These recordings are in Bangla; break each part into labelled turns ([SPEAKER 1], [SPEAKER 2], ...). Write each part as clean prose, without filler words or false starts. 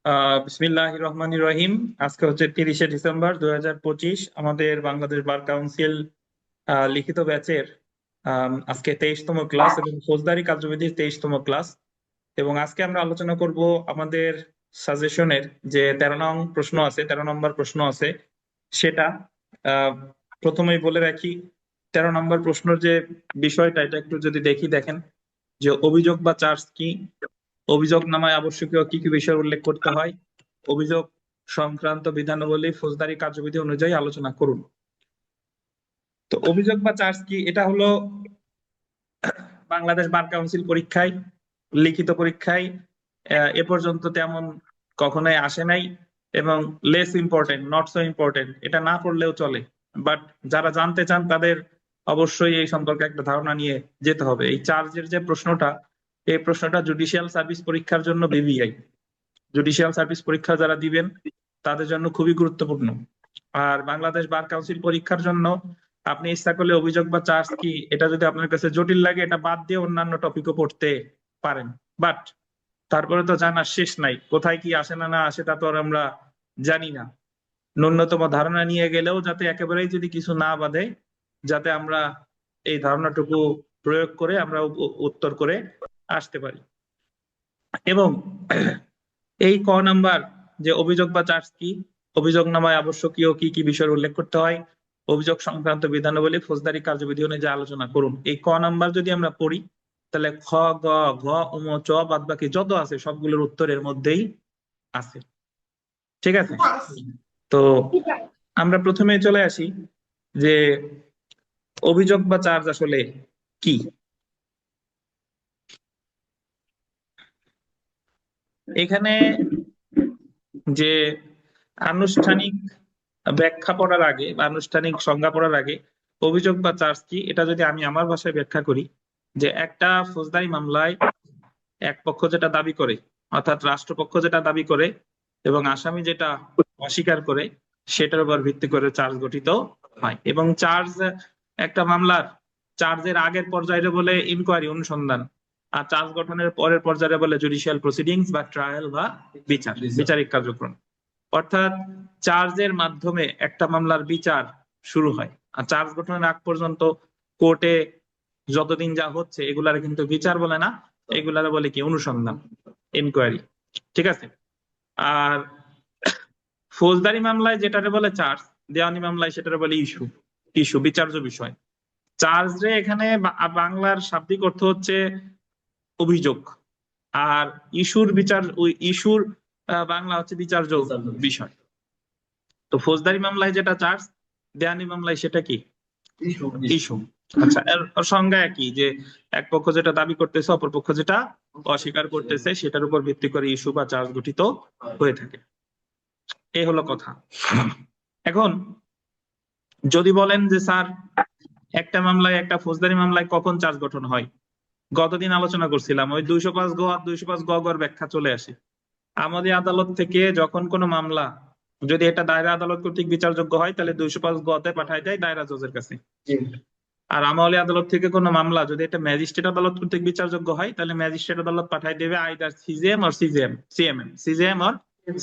[SPEAKER 1] বিসমিল্লাহির রহমানির রহিম। আজকে হচ্ছে 30শে ডিসেম্বর 2025। আমাদের বাংলাদেশ বার কাউন্সিল লিখিত ব্যাচের আজকে 23তম ক্লাস এবং ফৌজদারি কার্যবিধির 23তম ক্লাস। এবং আজকে আমরা আলোচনা করব আমাদের সাজেশনের যে 13 নং প্রশ্ন আছে, 13 নম্বর প্রশ্ন আছে সেটা। আহ প্রথমেই বলে রাখি, 13 নম্বর প্রশ্নের যে বিষয়টা এটা একটু যদি দেখেন যে অভিযোগ বা চার্জ কি, অভিযোগনামায় আবশ্যকীয় কি কি বিষয় উল্লেখ করতে হয়, অভিযোগ সংক্রান্ত বিধানাবলী ফৌজদারি কার্যবিধি অনুযায়ী আলোচনা করুন। তো অভিযোগ বা চার্জ কি, এটা হলো বাংলাদেশ বার কাউন্সিল পরীক্ষায়, লিখিত পরীক্ষায় এ পর্যন্ত তেমন কখনোই আসে নাই এবং less important, not so important, এটা না পড়লেও চলে। বাট যারা জানতে চান তাদের অবশ্যই এই সম্পর্কে একটা ধারণা নিয়ে যেতে হবে। এই চার্জের যে প্রশ্নটা, এই প্রশ্নটা জুডিশিয়াল সার্ভিস পরীক্ষার জন্য বিবিআই, জুডিশিয়াল সার্ভিস পরীক্ষা যারা দিবেন তাদের জন্য খুবই গুরুত্বপূর্ণ। আর বাংলাদেশ বার কাউন্সিল পরীক্ষার জন্য আপনি ইচ্ছা করলে অভিযোগ বা চার্জ কি এটা যদি আপনার কাছে জটিল লাগে, এটা বাদ দিয়ে অন্যান্য টপিকও পড়তে পারেন। বাট তারপরে তো জানার শেষ নাই, কোথায় কি আসে না না আসে তা তো আর আমরা জানি না। ন্যূনতম ধারণা নিয়ে গেলেও যাতে একেবারেই যদি কিছু না বাধে, যাতে আমরা এই ধারণাটুকু প্রয়োগ করে আমরা উত্তর করে আসতে পারি। এবং এই ক নাম্বার যে অভিযোগ বা চার্জ কি, অভিযোগনামায় আবশ্যকীয় কি কি বিষয় উল্লেখ করতে হয়, অভিযোগ সংক্রান্ত বিধানাবলী ফৌজদারি কার্যবিধি অনুযায়ী আলোচনা করুন, এই ক নাম্বার যদি আমরা পড়ি তাহলে খ, গ, ঘ, উম, চ বাদ বাকি যত আছে সবগুলোর উত্তরের মধ্যেই আছে। ঠিক আছে, তো আমরা প্রথমে চলে আসি যে অভিযোগ বা চার্জ আসলে কি। এখানে যে আনুষ্ঠানিক ব্যাখ্যা পড়ার আগে বা আনুষ্ঠানিক সংজ্ঞা পড়ার আগে অভিযোগ বা চার্জ কি এটা যদি আমি আমার ভাষায় ব্যাখ্যা করি, যে একটা ফৌজদারি মামলায় এক পক্ষ যেটা দাবি করে, অর্থাৎ রাষ্ট্রপক্ষ যেটা দাবি করে এবং আসামি যেটা অস্বীকার করে, সেটার উপর ভিত্তি করে চার্জ গঠিত হয়। এবং চার্জ একটা মামলার চার্জের আগের পর্যায়ে বলে ইনকোয়ারি, অনুসন্ধান, আর চার্জ গঠনের পরের পর্যায়ে বলে জুডিশিয়াল প্রসিডিংস বা ট্রায়াল বা বিচার, বিচারিক কার্যক্রম। অর্থাৎ চার্জের মাধ্যমে একটা মামলার বিচার শুরু হয়, আর চার্জ গঠনের আগ পর্যন্ত কোর্টে যতদিন যা হচ্ছে এগুলার কিন্তু বিচার বলে না, এগুলার বলে কি অনুসন্ধান, ইনকোয়ারি। ঠিক আছে। আর ফৌজদারি মামলায় যেটারে বলে চার্জ, দেওয়ানি মামলায় সেটারে বলে ইস্যু, ইস্যু বিচার্য বিষয়। চার্জ রে এখানে বাংলার শাব্দিক অর্থ হচ্ছে অভিযোগ, আর ইস্যুর বিচার, ওই ইস্যুর বাংলা হচ্ছে বিচার্য বিষয়। তো ফৌজদারি মামলায় যেটা চার্জ, দেওয়ানি মামলায় সেটা কি ইস্যু। আচ্ছা, এর সংজ্ঞা একই, যে এক পক্ষ যেটা দাবি করতেছে অপর পক্ষ যেটা অস্বীকার করতেছে সেটার উপর ভিত্তি করে ইস্যু বা চার্জ গঠিত হয়ে থাকে। এই হলো কথা। এখন যদি বলেন যে স্যার একটা মামলায়, একটা ফৌজদারি মামলায় কখন চার্জ গঠন হয়, গতদিন আলোচনা করছিলাম ওই 205 গ আর 205 গ গর ব্যাখ্যা চলে আসে। আমাদের আদালত থেকে যখন কোনো মামলা যদি এটা দায়রা আদালত কর্তৃক বিচারযোগ্য হয় তাহলে 205 গতে পাঠায় দেয় দায়রা জজের কাছে। আর আমলি আদালত থেকে কোনো মামলা যদি এটা ম্যাজিস্ট্রেট আদালত কর্তৃক বিচারযোগ্য হয় তাহলে ম্যাজিস্ট্রেট আদালত পাঠায় দেবে either CJM or CJM, CMM, CJM or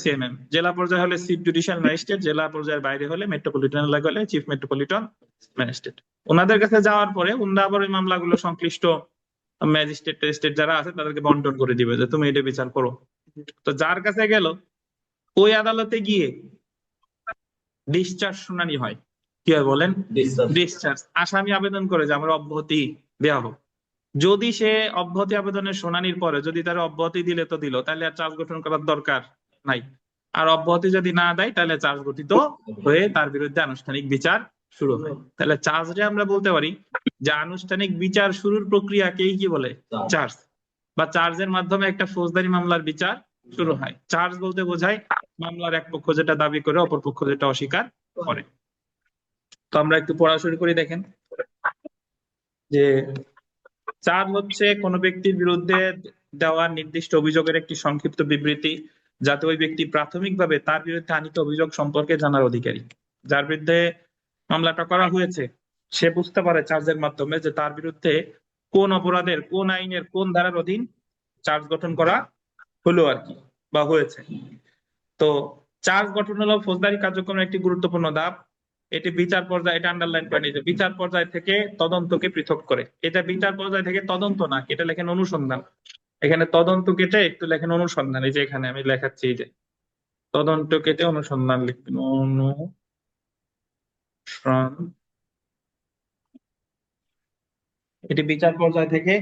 [SPEAKER 1] CMM. জেলা পর্যায়ে হলে চিফ জুডিশিয়াল ম্যাজিস্ট্রেট, জেলা পর্যায়ের বাইরে হলে মেট্রোপলিটন এলাকা হলে চিফ মেট্রোপলিটন ম্যাজিস্ট্রেট। ওনাদের কাছে যাওয়ার পরে ওনারা আবার ওই মামলাগুলো সংশ্লিষ্ট ম্যাজিস্ট্রেট টেজিস্ট্রেট যারা আছে তাদেরকে বন্টন করে দিবে যে তুমি এটা বিচার করো। তো যার কাছে গেল ওই আদালতে গিয়ে ডিসচার্জ শুনানি হয়। কি হয় বলেন? ডিসচার্জ। আসামি আবেদন করে যে আমার অব্যাহতি দেওয়া হোক। যদি সে অব্যাহতি আবেদনের শুনানির পরে যদি তার অব্যাহতি দিলে তো দিল, তাহলে আর চার্জ গঠন করার দরকার নাই। আর অব্যাহতি যদি না দেয় তাহলে চার্জ গঠিত হয়ে তার বিরুদ্ধে আনুষ্ঠানিক বিচার শুরু হয়। তাহলে চার্জে আমরা বলতে পারি যে আনুষ্ঠানিক বিচার শুরুর প্রক্রিয়াকেই কি বলে? চার্জ। বা চার্জের মাধ্যমে একটা ফৌজদারি মামলার বিচার শুরু হয়। চার্জ বলতে বোঝায় মামলার এক পক্ষ যেটা দাবি করে অপর পক্ষ যেটা অস্বীকার করে। তো আমরা একটু পড়া শুরু করি। দেখেন যে চার্জ হচ্ছে কোন ব্যক্তির বিরুদ্ধে দেওয়া নির্দিষ্ট অভিযোগের একটি সংক্ষিপ্ত বিবৃতি, যাতে ওই ব্যক্তি প্রাথমিকভাবে তার বিরুদ্ধে আনীত অভিযোগ সম্পর্কে জানার অধিকারী। যার বিরুদ্ধে মামলাটা করা হয়েছে সে বুঝতে পারে চার্জের মাধ্যমে যে তার বিরুদ্ধে কোন অপরাধের, কোন আইনের, কোন ধারার অধীন চার্জ গঠন করা হলো আর কি, বা হয়েছে। তো চার্জ গঠন হলো ফৌজদারি কার্যক্রমের একটি গুরুত্বপূর্ণ ধাপ। এটি বিচার পর্যায়ে, এটা আন্ডারলাইন করে নিতে, বিচার পর্যায় থেকে তদন্তকে পৃথক করে। এটা বিচার পর্যায় থেকে তদন্ত না, এটা লেখেন অনুসন্ধান। এখানে তদন্ত কেটে একটু লেখেন অনুসন্ধান। এই যে এখানে আমি লেখাচ্ছি, এই যে তদন্ত কেটে অনুসন্ধান লিখবেন, অনুসন্ধান। এটি বিচার পর্যায় থেকে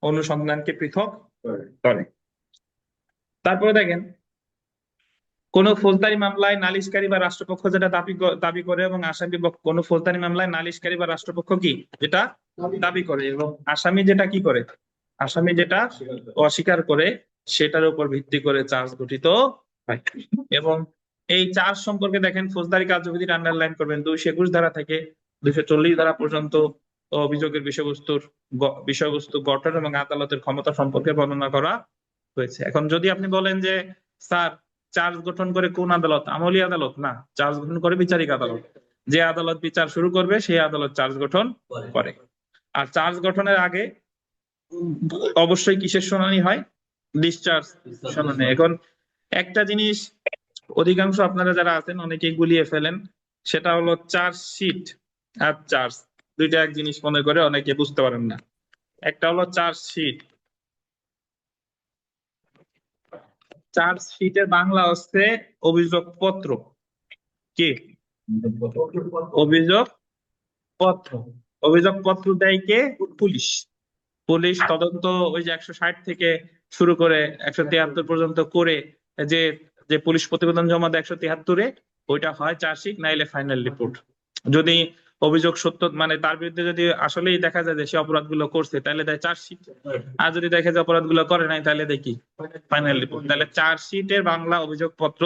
[SPEAKER 1] অনুসন্ধানকে পৃথক করে। তারপরে দেখেন, কোন ফৌজদারি মামলায় নালিশকারী বা রাষ্ট্রপক্ষ যেটা দাবি করে এবং আসামি কোন ফৌজদারি মামলায় নালিশকারী বা রাষ্ট্রপক্ষ কি যেটা দাবি করে এবং আসামি যেটা কি করে, আসামি যেটা অস্বীকার করে, সেটার উপর ভিত্তি করে চার্জ গঠিত হয়। এবং এই চার্জ সম্পর্কে দেখেন, ফৌজদারি কার্যবিধির আন্ডারলাইন করবেন 221 ধারা থেকে 240 ধারা পর্যন্ত অভিযোগের বিষয়বস্তু গঠন এবং আদালতের ক্ষমতা সম্পর্কে বর্ণনা করা হয়েছে। এখন যদি আপনি বলেন যে স্যার চার্জ গঠন করে কোন আদালত, আমলি আদালত না, চার্জ গঠন করে বিচারিক আদালত। যে আদালত বিচার শুরু করবে সেই আদালত চার্জ গঠন করে। আর চার্জ গঠনের আগে অবশ্যই কিসের শুনানি হয়, ডিসচার্জ শুনানি। এখন একটা জিনিস অধিকাংশ আপনারা যারা আছেন অনেকেই গুলিয়ে ফেলেন, সেটা হলো চার্জশিট আর চার্জ, দুইটা এক জিনিস মনে করে অনেকে বুঝতে পারেন না। একটা হলো চার্জশিট, চার্জশিটের বাংলা হচ্ছে অভিযোগপত্র। কি অভিযোগ পত্র? অভিযোগপত্র দেয় কে? পুলিশ। পুলিশ তদন্ত ওই যে 160 থেকে শুরু করে 173 পর্যন্ত করে, যে যে পুলিশ প্রতিবেদন জমা দেয় 173-এ, ওইটা হয় চার্জশিট, নাইলে ফাইনাল রিপোর্ট। যদি অভিযোগ সত্য, মানে তার বিরুদ্ধে যদি আসলেই দেখা যায় যে সে অপরাধগুলো করছে, তাহলে দেয় চার্জশিট। আর যদি দেখে যে অপরাধগুলো করে নাই, তাহলে দেখি ফাইনাল রিপোর্ট। তাহলে চার্জশিটের বাংলা অভিযোগপত্র।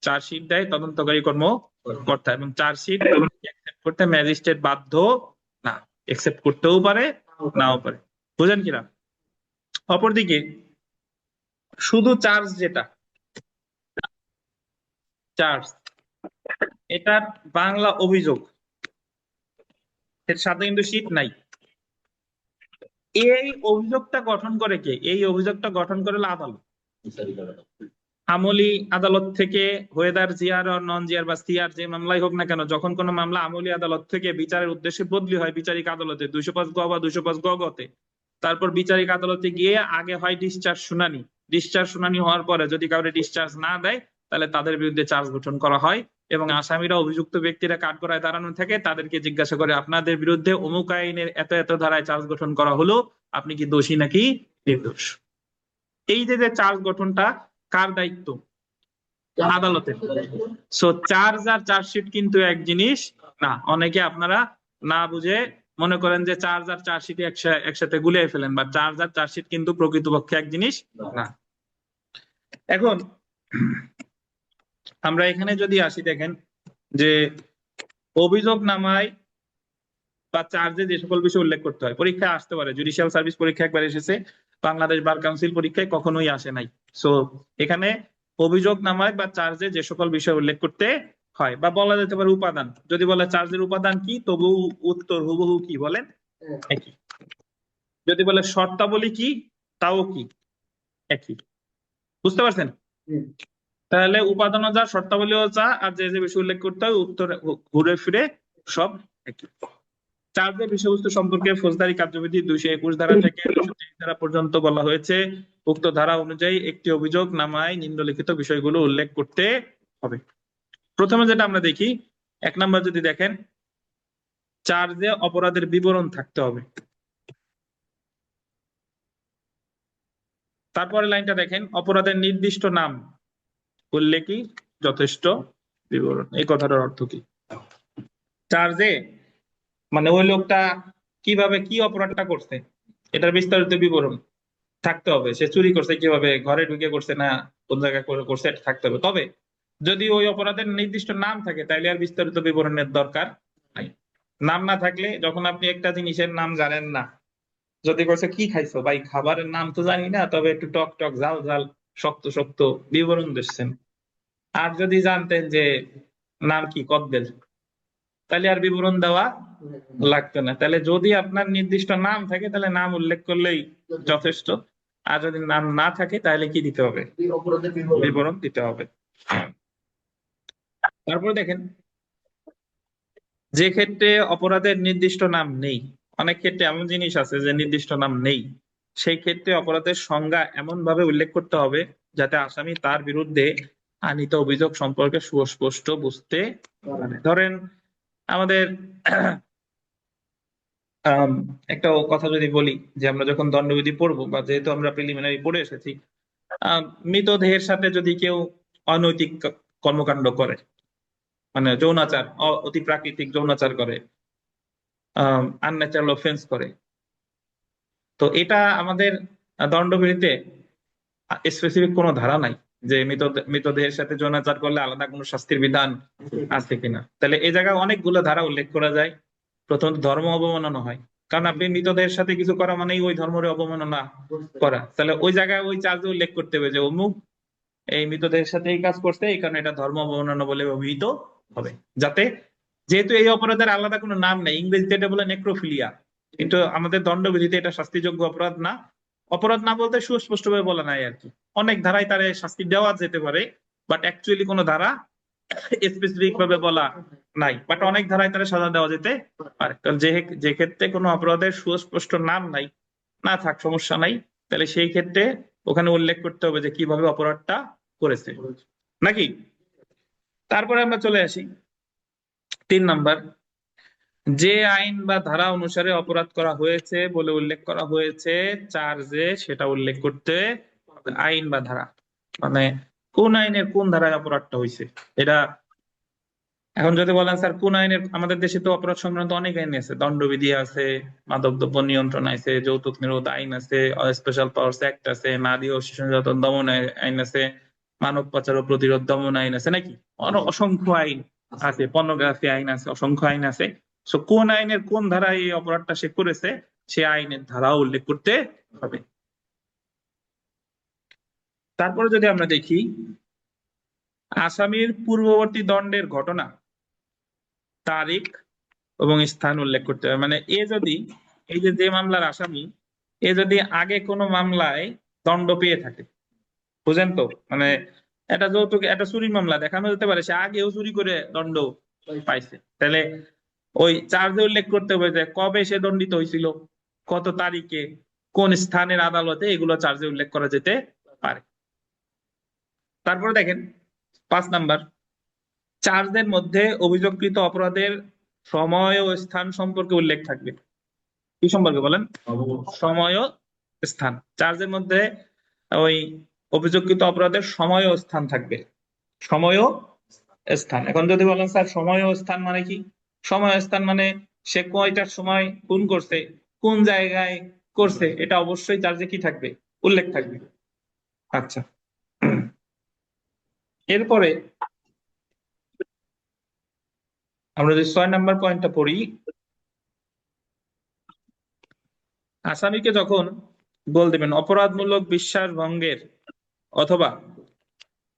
[SPEAKER 1] চার্জশিট দেয় তদন্তকারী কর্মকর্তা এবং চার্জশিট অ্যাকসেপ্ট করতে ম্যাজিস্ট্রেট বাধ্য না, অ্যাকসেপ্ট করতেও পারে নাও পারে। বুঝেন কিনা? অপরদিকে শুধু চার্জ, যেটা চার্জ, এটার বাংলা অভিযোগ, এর সাথে কিন্তু শীট নাই। এই অভিযোগটা গঠন করে কে? এই অভিযোগটা গঠন করে আদালত। আমলি আদালত থেকে, ওয়েদার জিআর আর নন জিআর বা সিআর যে মামলাই হোক না কেন, যখন কোনো মামলা আমলি আদালত থেকে বিচারের উদ্দেশ্যে বদলি হয় বিচারিক আদালতে 205 গ বা 205 গ গতে, তারপর বিচারিক আদালতে গিয়ে আগে হয় ডিসচার্জ শুনানি। ডিসচার্জ শুনানি হওয়ার পরে যদি কাউকে ডিসচার্জ না দেয়, তাহলে তাদের বিরুদ্ধে চার্জ গঠন করা হয় এবং আসামিরা, অভিযুক্ত ব্যক্তিরা কাঠগড়ায় দাঁড়ানো থাকে, তাদেরকে জিজ্ঞাসা করে আপনাদের বিরুদ্ধে অমুক আইনের এত এত ধারায় চার্জ গঠন করা হলো, আপনি কি দোষী নাকি নির্দোষ। এই যে যে চার্জ গঠনটা কার দায়িত্ব? আদালতের। সো চার্জ আর চার্জশিট কিন্তু এক জিনিস না। অনেকে আপনারা না বুঝে মনে করেন যে চার্জ আর চার্জশিট একসাথে গুলিয়ে ফেলেন, বা চার্জ আর চার্জশিট কিন্তু প্রকৃতপক্ষে এক জিনিস না। এখন আমরা এখানে যদি আসি, দেখেন যে অভিযোগ নামায় বা চার্জে যে সকল বিষয় উল্লেখ করতে হয়, পরীক্ষায় আসতে পারে। জুডিশিয়াল সার্ভিস পরীক্ষা একবার এসেছে, বাংলাদেশ বার কাউন্সিল পরীক্ষায় কখনোই আসে নাই। সো এখানে অভিযোগ নামায় বা চার্জে যে সকল বিষয় উল্লেখ করতে হয়, বা বলা যেতে পারে উপাদান। যদি বলে চার্জের উপাদান কি, তবু উত্তর হুবহু কি বলেন, একই। যদি বলে শর্তাবলী কি, তাও কি একই। বুঝতে পারছেন? তাহলে উপাদানও যা, শর্তাবলীও যা, আর যে যে বিষয় উল্লেখ করতে হয়, উত্তর ঘুরে ফিরে সব একই। চার্জের বিষয়বস্তু সম্পর্কে ফৌজদারি কার্যবিধি 221 ধারা থেকে 230 ধারা পর্যন্ত বলা হয়েছে, উক্ত ধারা অনুযায়ী একটি অভিযোগ নামায় নিম্নলিখিত বিষয়গুলো উল্লেখ করতে হবে। প্রথমে যেটা আমরা দেখি, 1 নম্বর যদি দেখেন, চার্জে অপরাধের বিবরণ থাকতে হবে। তারপরে লাইনটা দেখেন, অপরাধের নির্দিষ্ট নাম উল্লেখই যথেষ্ট বিবরণ। এই কথাটার অর্থ কি? চার্জে মানে ওই লোকটা কিভাবে কি অপরাধটা করছে, এটার বিস্তারিত বিবরণ থাকতে হবে। সে চুরি করছে কিভাবে, ঘরে ঢুকে করছে না কোন জায়গায় করছে, এটা থাকতে হবে। তবে যদি ওই অপরাধের নির্দিষ্ট নাম থাকে, তাইলে আর বিস্তারিত বিবরণের দরকার নাই। নাম না থাকলে, যখন আপনি একটা জিনিসের নাম জানেন না, যদি বলছে কি খাইছো, ভাই খাবারের নাম তো জানি না, তবে একটু টক টক ঝাল ঝাল শক্ত শক্ত, বিবরণ দিচ্ছেন। আর যদি জানতেন যে নাম কি কদবেল, তাহলে আর বিবরণ দেওয়া লাগতো না। তাহলে যদি আপনার নির্দিষ্ট নাম থাকে, তাহলে নাম উল্লেখ করলেই যথেষ্ট। আর যদি নাম না থাকে, তাহলে কি দিতে হবে? বিবরণ দিতে হবে। তারপরে দেখেন, যে ক্ষেত্রে অপরাধের নির্দিষ্ট নাম নেই, অনেক ক্ষেত্রে এমন জিনিস আছে যে নির্দিষ্ট নাম নেই, সেই ক্ষেত্রে অপরাধের সংজ্ঞা এমন ভাবে উল্লেখ করতে হবে যাতে আসামি তার বিরুদ্ধে আনীত অভিযোগ সম্পর্কে সুস্পষ্ট বুঝতে পারে। ধরেন আমাদের একটা কথা যদি বলি, যে আমরা যখন দণ্ডবিধি পড়বো, বা যেহেতু আমরা প্রিলিমিনারি পড়ে এসেছি, মৃতদেহের সাথে যদি কেউ অনৈতিক কর্মকাণ্ড করে, মানে যৌনাচার, অতি প্রাকৃতিক যৌনাচার করে, আনন্যাচারাল অফেন্স করে, তো এটা আমাদের দণ্ডবিধিতে স্পেসিফিক কোনো ধারা নাই যে মৃতদেহের সাথে যৌনাচার করলে আলাদা কোনো শাস্তির বিধান আছে কিনা। তাহলে এই জায়গায় অনেকগুলো ধারা উল্লেখ করা যায়। প্রথমত ধর্ম অবমাননা হয়, কারণ আপনি মৃতদেহের সাথে কিছু করা মানেই ওই ধর্মের অবমাননা করা। তাহলে ওই জায়গায় ওই চার্জে উল্লেখ করতে হবে যে অমুক এই মৃতদেহের সাথে এই কাজ করছে, এই কারণে এটা ধর্ম অবমাননা বলে অভিহিত হবে। যাতে, যেহেতু এই অপরাধের আলাদা কোনো নাম নেই, ইংরেজিতে এটা বলে নেক্রোফিলিয়া, কিন্তু আমাদের দণ্ডবিধিতে এটা শাস্তিযোগ্য অপরাধ না। অপরাধ না বলতে সুস্পষ্টভাবে বলা নাই আর কি। অনেক ধারায় তারে শাস্তি দেওয়া যেতে পারে, বাট অ্যাকচুয়ালি কোনো ধারা স্পেসিফিক ভাবে বলা নাই, বাট অনেক ধারায় তারা সাজা দেওয়া যেতে পারে। কারণ যে যে ক্ষেত্রে কোনো অপরাধের সুস্পষ্ট নাম নাই, না থাক সমস্যা নাই, তাহলে সেই ক্ষেত্রে ওখানে উল্লেখ করতে হবে যে কিভাবে অপরাধটা করেছে, নাকি? তারপরে আমরা চলে আসি 3 নাম্বার, যে আইন বা ধারা অনুসারে অপরাধ করা হয়েছে বলে উল্লেখ করা হয়েছে চার্জে, সেটা উল্লেখ করতে হবে। আইন বা ধারা মানে কোন আইনের কোন ধারায় অপরাধটা হয়েছে এটা। এখন যদি বলেন স্যার কোন আইনের, আমাদের দেশে তো অপরাধ সংক্রান্ত অনেক আইন আছে, দণ্ডবিধি আছে, মাদকদ্রব্য নিয়ন্ত্রণ আছে, যৌতুক নিরোধ আইন আছে, স্পেশাল পাওয়ার্স অ্যাক্ট আছে, নারী ও শিশু নির্যাতন দমন আইন আছে, মানব পাচার ও প্রতিরোধ দমন আইন আছে, নাকি? অসংখ্য আইন আছে, পর্নোগ্রাফি আইন আছে, অসংখ্য আইন আছে। সো কোন আইনের কোন ধারায় এই অপরাধটা সে করেছে, সে আইনের ধারাও উল্লেখ করতে হবে। তারপরে যদি আমরা দেখি আসামির পূর্ববর্তী দণ্ডের ঘটনা, তারিখ এবং স্থান উল্লেখ করতে হবে। মানে এ যদি, এই যে মামলার আসামি, এ যদি আগে কোনো মামলায় দণ্ড পেয়ে থাকে, বুঝেন তো, মানে এটা যৌতুক, এটা চুরির মামলা, দেখানো যেতে পারে সে আগেও চুরি করে দণ্ড পাইছে, তাহলে ওই চার্জে উল্লেখ করতে হবে যে কবে সে দণ্ডিত হয়েছিল, কত তারিখে, কোন স্থানের আদালতে, এগুলো চার্জে উল্লেখ করা যেতে পারে। তারপরে দেখেন 5 নাম্বার, চার্জের মধ্যে অভিযোগকৃত অপরাধের সময় ও স্থান সম্পর্কে উল্লেখ থাকবে। কি সম্পর্কে বলেন? সময় ও স্থান। চার্জের মধ্যে ওই অভিযোগকৃত অপরাধের সময় ও স্থান থাকবে। সময় ও স্থান। এখন যদি বলেন স্যার সময় ও স্থান মানে কি, সময় ও স্থান মানে সে কয়টার সময় খুন করছে, কোন জায়গায় করছে, এটা অবশ্যই চার্জে কি থাকবে, উল্লেখ থাকবে। আচ্ছা, এরপরে আমরা যদি 6 নাম্বার পয়েন্টটা পড়ি, আসামিকে যখন বল দেবেন অপরাধমূলক বিশ্বাস ভঙ্গের অথবা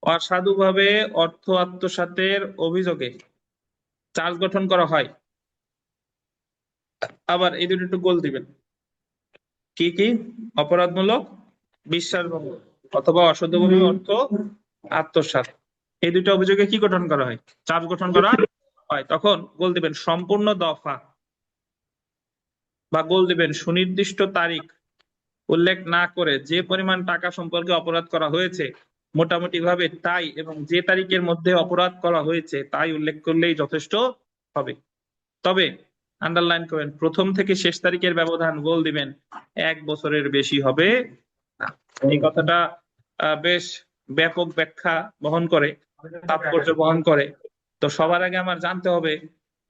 [SPEAKER 1] অসাধুভাবে অর্থ আত্মসাতের অভিযোগে চার্জ গঠন করা হয়, আবার এই দুটো একটু গোল দিবেন, কি কি? অপরাধমূলক বিশ্বাসভঙ্গ অথবা অসাধুভাবে অর্থ আত্মসাৎ, এই দুটো অভিযোগে কি গঠন করা হয়, চার্জ গঠন করা হয়, তখন গোল দিবেন সম্পূর্ণ দফা, বা গোল দিবেন সুনির্দিষ্ট তারিখ উল্লেখ না করে যে পরিমাণ টাকা সম্পর্কে অপরাধ করা হয়েছে মোটামুটি ভাবে তাই, এবং যে তারিখের মধ্যে অপরাধ করা হয়েছে তাই উল্লেখ করলেই যথেষ্ট হবে। তবে আন্ডারলাইন করেন, প্রথম থেকে শেষ তারিখের ব্যবধান গোল দিবেন 1 বছরের বেশি হবে না। এই কথাটা বেশ ব্যাপক ব্যাখ্যা বহন করে, তাৎপর্য বহন করে। তো সবার আগে আমার জানতে হবে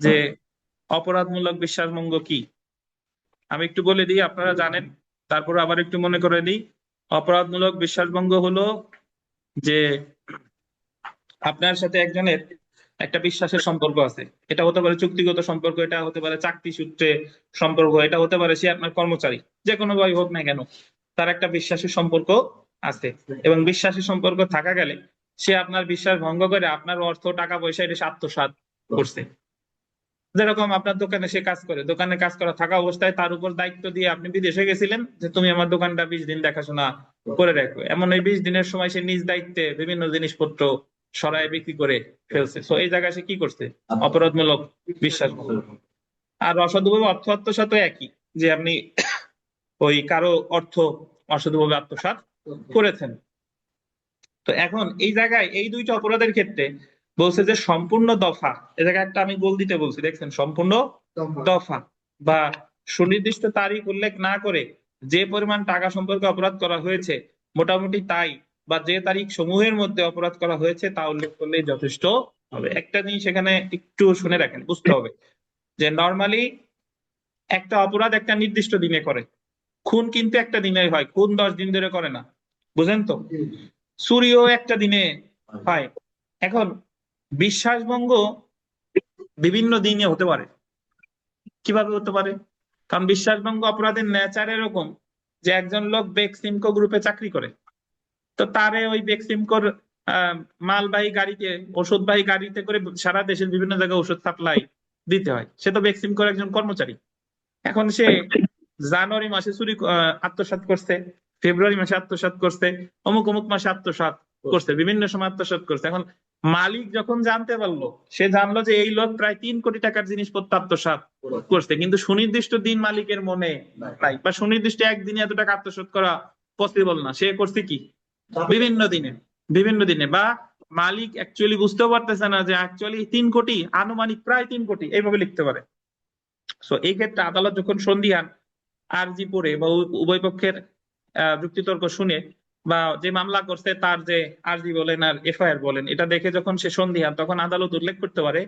[SPEAKER 1] যে অপরাধমূলক বিশ্বাসভঙ্গ কি। আমি একটু বলে দিই, আপনারা জানেন, তারপর আবার একটু মনে করে দিই। অপরাধমূলক বিশ্বাসভঙ্গ হলো যে আপনার সাথে একজনের একটা বিশ্বাসের সম্পর্ক আছে, এটা হতে পারে চুক্তিগত সম্পর্ক, এটা হতে পারে চাকরি সূত্রে সম্পর্ক, এটা হতে পারে সে আপনার কর্মচারী, যে কোনো ভাবে হোক না কেন, তার একটা বিশ্বাসের সম্পর্ক আছে, এবং বিশ্বাসের সম্পর্ক থাকা গেলে সে আপনার বিশ্বাস ভঙ্গ করে আপনার অর্থ টাকা পয়সা এটা সে আত্মসাৎ করছে। যেরকম আপনার দোকানে সে কাজ করে, দোকানে কাজ করা থাকা অবস্থায় তার উপর দায়িত্ব দিয়ে আপনি বিদেশে গেছিলেন যে তুমি আমার দোকানটা 20 দিন দেখাশোনা করে রাখো, এমন এই 20 দিনের সময় সে নিজ দায়িত্বে বিভিন্ন জিনিসপত্র সরায় বিক্রি করে ফেলছে, তো এই জায়গায় সে কি করছে? অপরাধমূলক বিশ্বাস। আর অসাধুভাবে অর্থ আত্মসাৎ একই, যে আপনি ওই কারো অর্থ অসাধুভাবে আত্মসাৎ করেছেন। তো এখন এই জায়গায় এই দুইটা অপরাধের ক্ষেত্রে বলছে যে সম্পূর্ণ দফা, এ জায়গায় একটা আমি গোল দিতে বলছি, দেখছেন, সম্পূর্ণ দফা বা সুনির্দিষ্ট তারিখ উল্লেখ না করে যে পরিমাণ টাকা সম্পর্কে অপরাধ করা হয়েছে মোটামুটি তাই, বা যে তারিখ সমূহের মধ্যে অপরাধ করা হয়েছে তা উল্লেখ করলেই যথেষ্ট হবে। একটা জিনিস এখানে একটু শুনে রাখেন, বুঝতে হবে যে নর্মালি একটা অপরাধ একটা নির্দিষ্ট দিনে করে, খুন কিন্তু একটা দিনে হয়, খুন 10 দিন ধরে করে না, বুঝেন তো? চুরিও একটা দিনে হয়। এখন বিশ্বাসভঙ্গ বিভিন্ন দিনে হতে পারে। কিভাবে হতে পারে? কারণ বিশ্বাসভঙ্গ অপরাধের নেচার এরকম যে একজন লোক বেক্সিমকো গ্রুপে চাকরি করে, তো তারে ওই বেক্সিমকোর মালবাহী গাড়িতে, ওষুধবাহী গাড়িতে করে সারা দেশের বিভিন্ন জায়গায় ওষুধ সাপ্লাই দিতে হয়, সে তো বেক্সিমকোর একজন কর্মচারী। এখন সে জানুয়ারি মাসে আত্মসাৎ করছে, ফেব্রুয়ারি মাসে আত্মসাৎ করছে, অমুক অমুক মাসে আত্মসাৎ করছে, বিভিন্ন সময় আত্মসাৎ করছে। এখন মালিক যখন জানতে পারলো, সে জানলো যে এই লোক প্রায় 3 কোটি টাকার জিনিসপত্র আত্মসাৎ করছে, কিন্তু সুনির্দিষ্ট দিন মালিকের মনে নাই, বা সুনির্দিষ্ট একদিনে এত টাকা আত্মসাৎ করা পসিবল না, সে করছে কি বিভিন্ন দিনে, বিভিন্ন দিনে, বা মালিক অ্যাকচুয়ালি বুঝতেও পারতেছে না যে অ্যাকচুয়ালি 3 কোটি, আনুমানিক প্রায় 3 কোটি, এইভাবে লিখতে পারে। তো এই ক্ষেত্রে আদালত যখন সন্দিহান আরজি পড়ে বা উভয় পক্ষের যুক্তিতর্ক শুনে, বা যে মামলা করছে তার যে আরজি বলেন আর এফআইআর বলেন, এটা দেখে যখন সে সন্দিহান, তখন আদালত উল্লেখ করতে পারে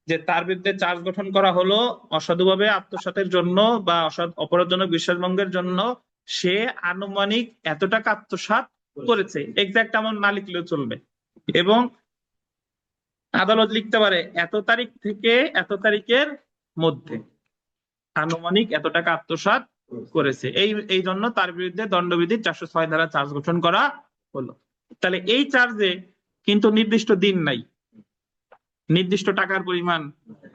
[SPEAKER 1] যে তার বিরুদ্ধে চার্জ গঠন করা হলো অসাধুভাবে আত্মসাতের জন্য বা অপরাধজনক বিশ্বাসভঙ্গের জন্য, সে আনুমানিক এত টাকা আত্মসাৎ করেছে, এক্সাক্ট অ্যামাউন্ট না লিখলেও চলবে। এবং আদালত লিখতে পারে এত তারিখ থেকে এত তারিখের মধ্যে আনুমানিক এত টাকা আত্মসাৎ করেছে, এই জন্য তার বিরুদ্ধে দণ্ডবিধির 406 ধারা চার্জ গঠন করা হলো। তাহলে এই চার্জে কিন্তু নির্দিষ্ট দিন নাই, নির্দিষ্ট টাকার পরিমাণ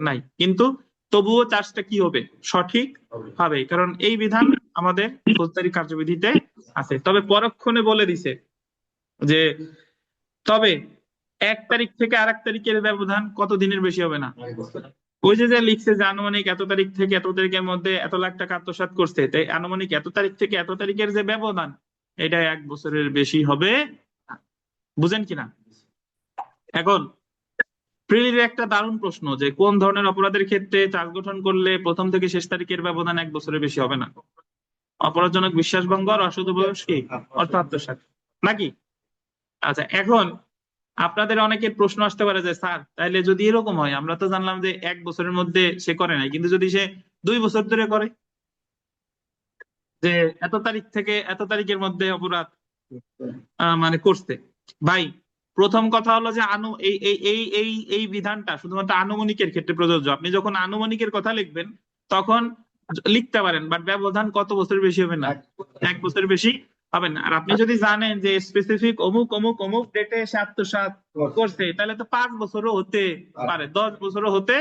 [SPEAKER 1] নাই, কিন্তু তবুও চার্জটা কি হবে? সঠিক হবে, কারণ এই বিধান আমাদের ফৌজদারি কার্যবিধিতে আছে। তবে পরক্ষণে বলে দিছে যে তবে 1 তারিখ থেকে আরেক তারিখের ব্যবধান কত দিনের বেশি হবে না। ওই যে লিখছে যে আনুমানিক এত তারিখ থেকে এত তারিখের মধ্যে এত লাখ টাকা আত্মসাৎ করছে, তাই আনুমানিক এত তারিখ থেকে এত তারিখের যে ব্যবধান, এটা 1 বছরের বেশি হবে না। বুঝেন কিনা? এখন প্রিলির একটা দারুণ প্রশ্ন যে কোন ধরনের অপরাধের ক্ষেত্রে চার্জ গঠন করলে প্রথম থেকে শেষ তারিখের ব্যবধান 1 বছরের বেশি হবে না? অপরাধজনক বিশ্বাসভঙ্গ আর অসাধুভাবে কি অর্থ আত্মসাৎ, নাকি? আচ্ছা, এখন আপনাদের অনেকের প্রশ্ন আসতে পারে যে স্যার তাইলে যদি এরকম হয়, আমরা তো জানলাম যে 1 বছরের মধ্যে সে করে নাই, কিন্তু যদি সে 2 বছর ধরে করে, যে এত তারিখ থেকে এত তারিখের মধ্যে অপরাধ মানে করছে, ভাই প্রথম কথা হলো যে এই এই এই এই এই বিধানটা শুধুমাত্র আনুমানিকের ক্ষেত্রে প্রযোজ্য। আপনি যখন আনুমানিকের কথা লিখবেন তখন লিখতে পারেন, বাট ব্যবধান কত বছরের বেশি হবে না, 1 বছরের বেশি হবে না। আর আপনি যদি জানেন যে স্পেসিফিক অমুক অমুক অমুক ডেটে সে আত্মসাৎ করছে, তাহলে তো 5 বছরও হতে পারে, 10 বছরও হতে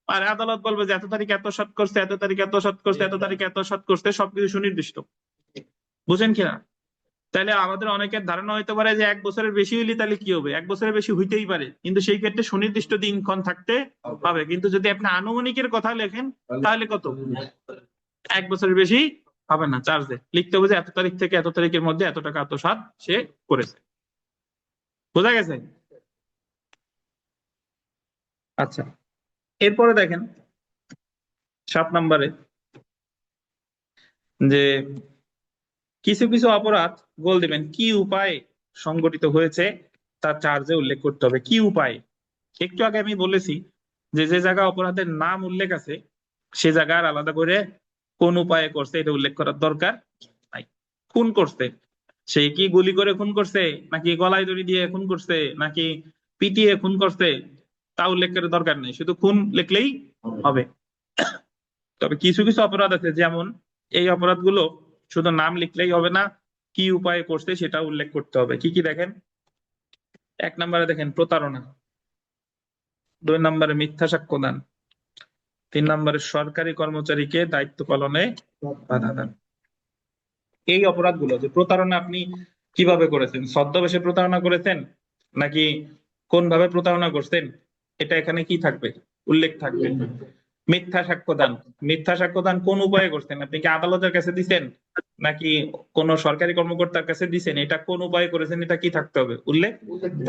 [SPEAKER 1] পারে। আদালত বলবে যে এত তারিখ এত করছে, এত তারিখ এত করছে, এত তারিখ এত করছে, সবকিছু সুনির্দিষ্ট। বুঝেন কিনা? তাহলে আমাদের অনেকের ধারণা হইতে পারে যে 1 বছরের বেশি হইলে তাহলে কি হবে, 1 বছরের বেশি হইতেই পারে, কিন্তু সেই ক্ষেত্রে সুনির্দিষ্ট দিনক্ষণ থাকতে হবে। কিন্তু যদি আপনি আনুমানিকের কথা লেখেন তাহলে কত, 1 বছরের বেশি হবে না। চার্জে লিখতে হবে যে এত তারিখ থেকে এত তারিখের মধ্যে এত টাকা আত্মসাৎ সে করেছে। বোঝা গেছে? আচ্ছা, এরপরে দেখেন 7 নম্বরে যে কিছু কিছু অপরাধ গোল দিবেন কি উপায়ে সংগঠিত হয়েছে তার চার্জে উল্লেখ করতে হবে। কি উপায়? একটু আগে আমি বলেছি যে যে জায়গা অপরাধের নাম উল্লেখ আছে সে জায়গার আলাদা করে কোন উপায়ে করছে এটা উল্লেখ করার দরকার নাই। খুন করছে, সে কি গুলি করে খুন করছে, নাকি গলায় দড়ি দিয়ে খুন করছে, নাকি পিটিয়ে খুন করছে, তা উল্লেখ করার দরকার নেই, শুধু খুন লিখলেই হবে। তবে কিছু কিছু অপরাধ আছে, যেমন এই অপরাধগুলো শুধু নাম লিখলেই হবে না, কি উপায়ে করছে সেটা উল্লেখ করতে হবে। কি কি দেখেন? 1 নম্বরে দেখেন প্রতারণা, 2 নম্বরে মিথ্যা সাক্ষ্য দান, 3 নম্বরে সরকারি কর্মচারীকে দায়িত্ব পালনে বাধা দান। এই অপরাধগুলো যে প্রতারণা, আপনি কিভাবে করেছেন? ছদ্মবেশে প্রতারণা করেছেন, নাকি কোন ভাবে প্রতারণা করছেন এটা এখানে কি থাকবে, উল্লেখ থাকবে। মিথ্যা সাক্ষ্যদান, মিথ্যা সাক্ষ্যদান কোন উপায়ে করছেন, আপনি কি আদালতের কাছে দিছেন নাকি কোন সরকারি কর্মকর্তার কাছে দিছেন, এটা কোন উপায়ে করেছেন এটা কি থাকতে হবে, উল্লেখ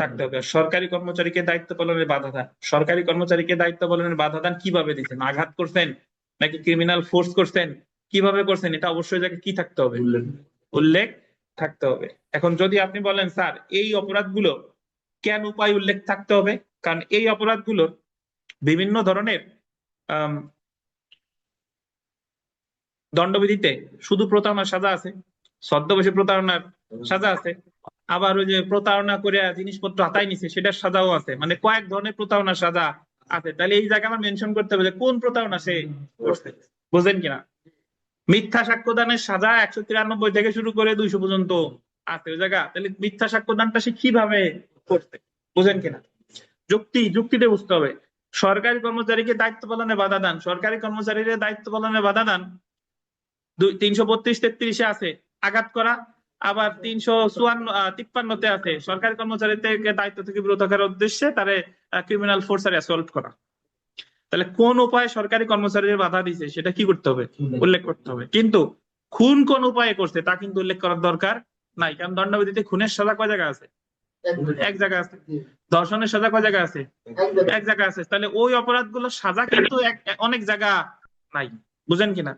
[SPEAKER 1] থাকতে হবে। সরকারি কর্মচারীকে দায়িত্ব পালনের বাধা দান, সরকারি কর্মচারীকে দায়িত্ব পালনের বাধা দান কিভাবে দিচ্ছেন, আঘাত করছেন নাকি ক্রিমিনাল ফোর্স করছেন, কিভাবে করছেন, এটা অবশ্যই জায়গায় কি থাকতে হবে, উল্লেখ থাকতে হবে। এখন যদি আপনি বলেন স্যার এই অপরাধগুলো কেন উপায় উল্লেখ থাকতে হবে, কারণ এই অপরাধগুলোর বিভিন্ন ধরনের দণ্ডবিধিতে শুধু প্রতারণার সাজা আছে, ছদ্মবেশী প্রতারণার সাজা আছে, আবার ওই যে প্রতারণা করে জিনিসপত্র হাতায় নিছে সেটার সাজাও আছে, মানে কয়েক ধরনের প্রতারণার সাজা আছে। তাহলে এই জায়গায় আমার মেনশন করতে হবে যে কোন প্রতারণা সে করছে, বুঝলেন কিনা। মিথ্যা সাক্ষ্যদানের সাজা 193 থেকে শুরু করে 200 পর্যন্ত আছে ওই জায়গা, তাহলে মিথ্যা সাক্ষ্যদানটা সে কিভাবে করছে, বুঝেন কিনা। যুক্তিতে বুঝতে হবে। সরকারি কর্মচারীকে দায়িত্ব পালনে বাধা দান, সরকারি কর্মচারীদের দায়িত্ব পালনে বাধা দান 332-33 আছে আঘাত করা, আবার 353-53 আছে সরকারি কর্মচারীদেরকে দায়িত্ব থেকে বিরত করার উদ্দেশ্যে তারে ক্রিমিনাল ফোর্স অ্যাসল্ট করা। তাহলে কোন উপায়ে সরকারি কর্মচারীদের বাধা দিছে সেটা কি করতে হবে, উল্লেখ করতে হবে। কিন্তু খুন কোন উপায়ে করছে তা কিন্তু উল্লেখ করার দরকার নাই, কারণ দণ্ডবিধিতে খুনের সাজা কয় জায়গা আছে, এক জায়গা আছে। ধর্ষণের সাজা কয় জায়গা আছে, এক জায়গা আছে। তাহলে ওই অপরাধগুলোর সাজা কিন্তু অনেক জায়গা নাই, বুঝেন কিনা।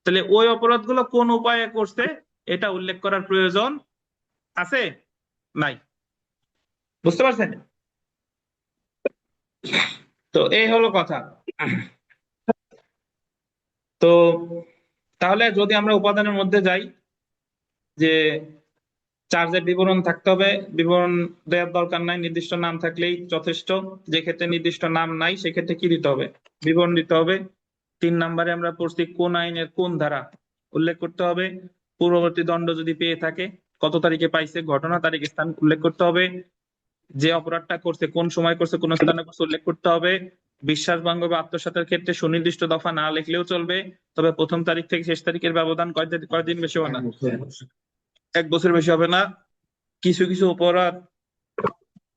[SPEAKER 1] তাহলে ওই অপরাধগুলো কোন উপায়ে করছে এটা উল্লেখ করার প্রয়োজন আছে নাই, বুঝতে পারছেন। তো এই হলো কথা। তো তাহলে যদি আমরা উপাদানের মধ্যে যাই, যে চার্জের বিবরণ থাকতে হবে, বিবরণ দেওয়ার দরকার নাই, নির্দিষ্ট নাম থাকলেই যথেষ্ট। যে ক্ষেত্রে নির্দিষ্ট নাম নাই সেক্ষেত্রে কি দিতে হবে, বিবরণ দিতে হবে। 3 নম্বরে আমরা পড়ছি কোন আইনের কোন ধারা উল্লেখ করতে হবে। পূর্ববর্তী দণ্ড যদি পেয়ে থাকে কত তারিখে পাইছে, ঘটনা তারিখ স্থান উল্লেখ করতে হবে। যে অপরাধটা করছে কোন সময় করছে কোন স্থানে করছে উল্লেখ করতে হবে। বিশ্বাসভঙ্গ বা আত্মসাতের ক্ষেত্রে সুনির্দিষ্ট দফা না লিখলেও চলবে, তবে প্রথম তারিখ থেকে শেষ তারিখের ব্যবধান কয়দিন বেশি হবে না, 1 বছর বেশি হবে না। কিছু কিছু অপরাধ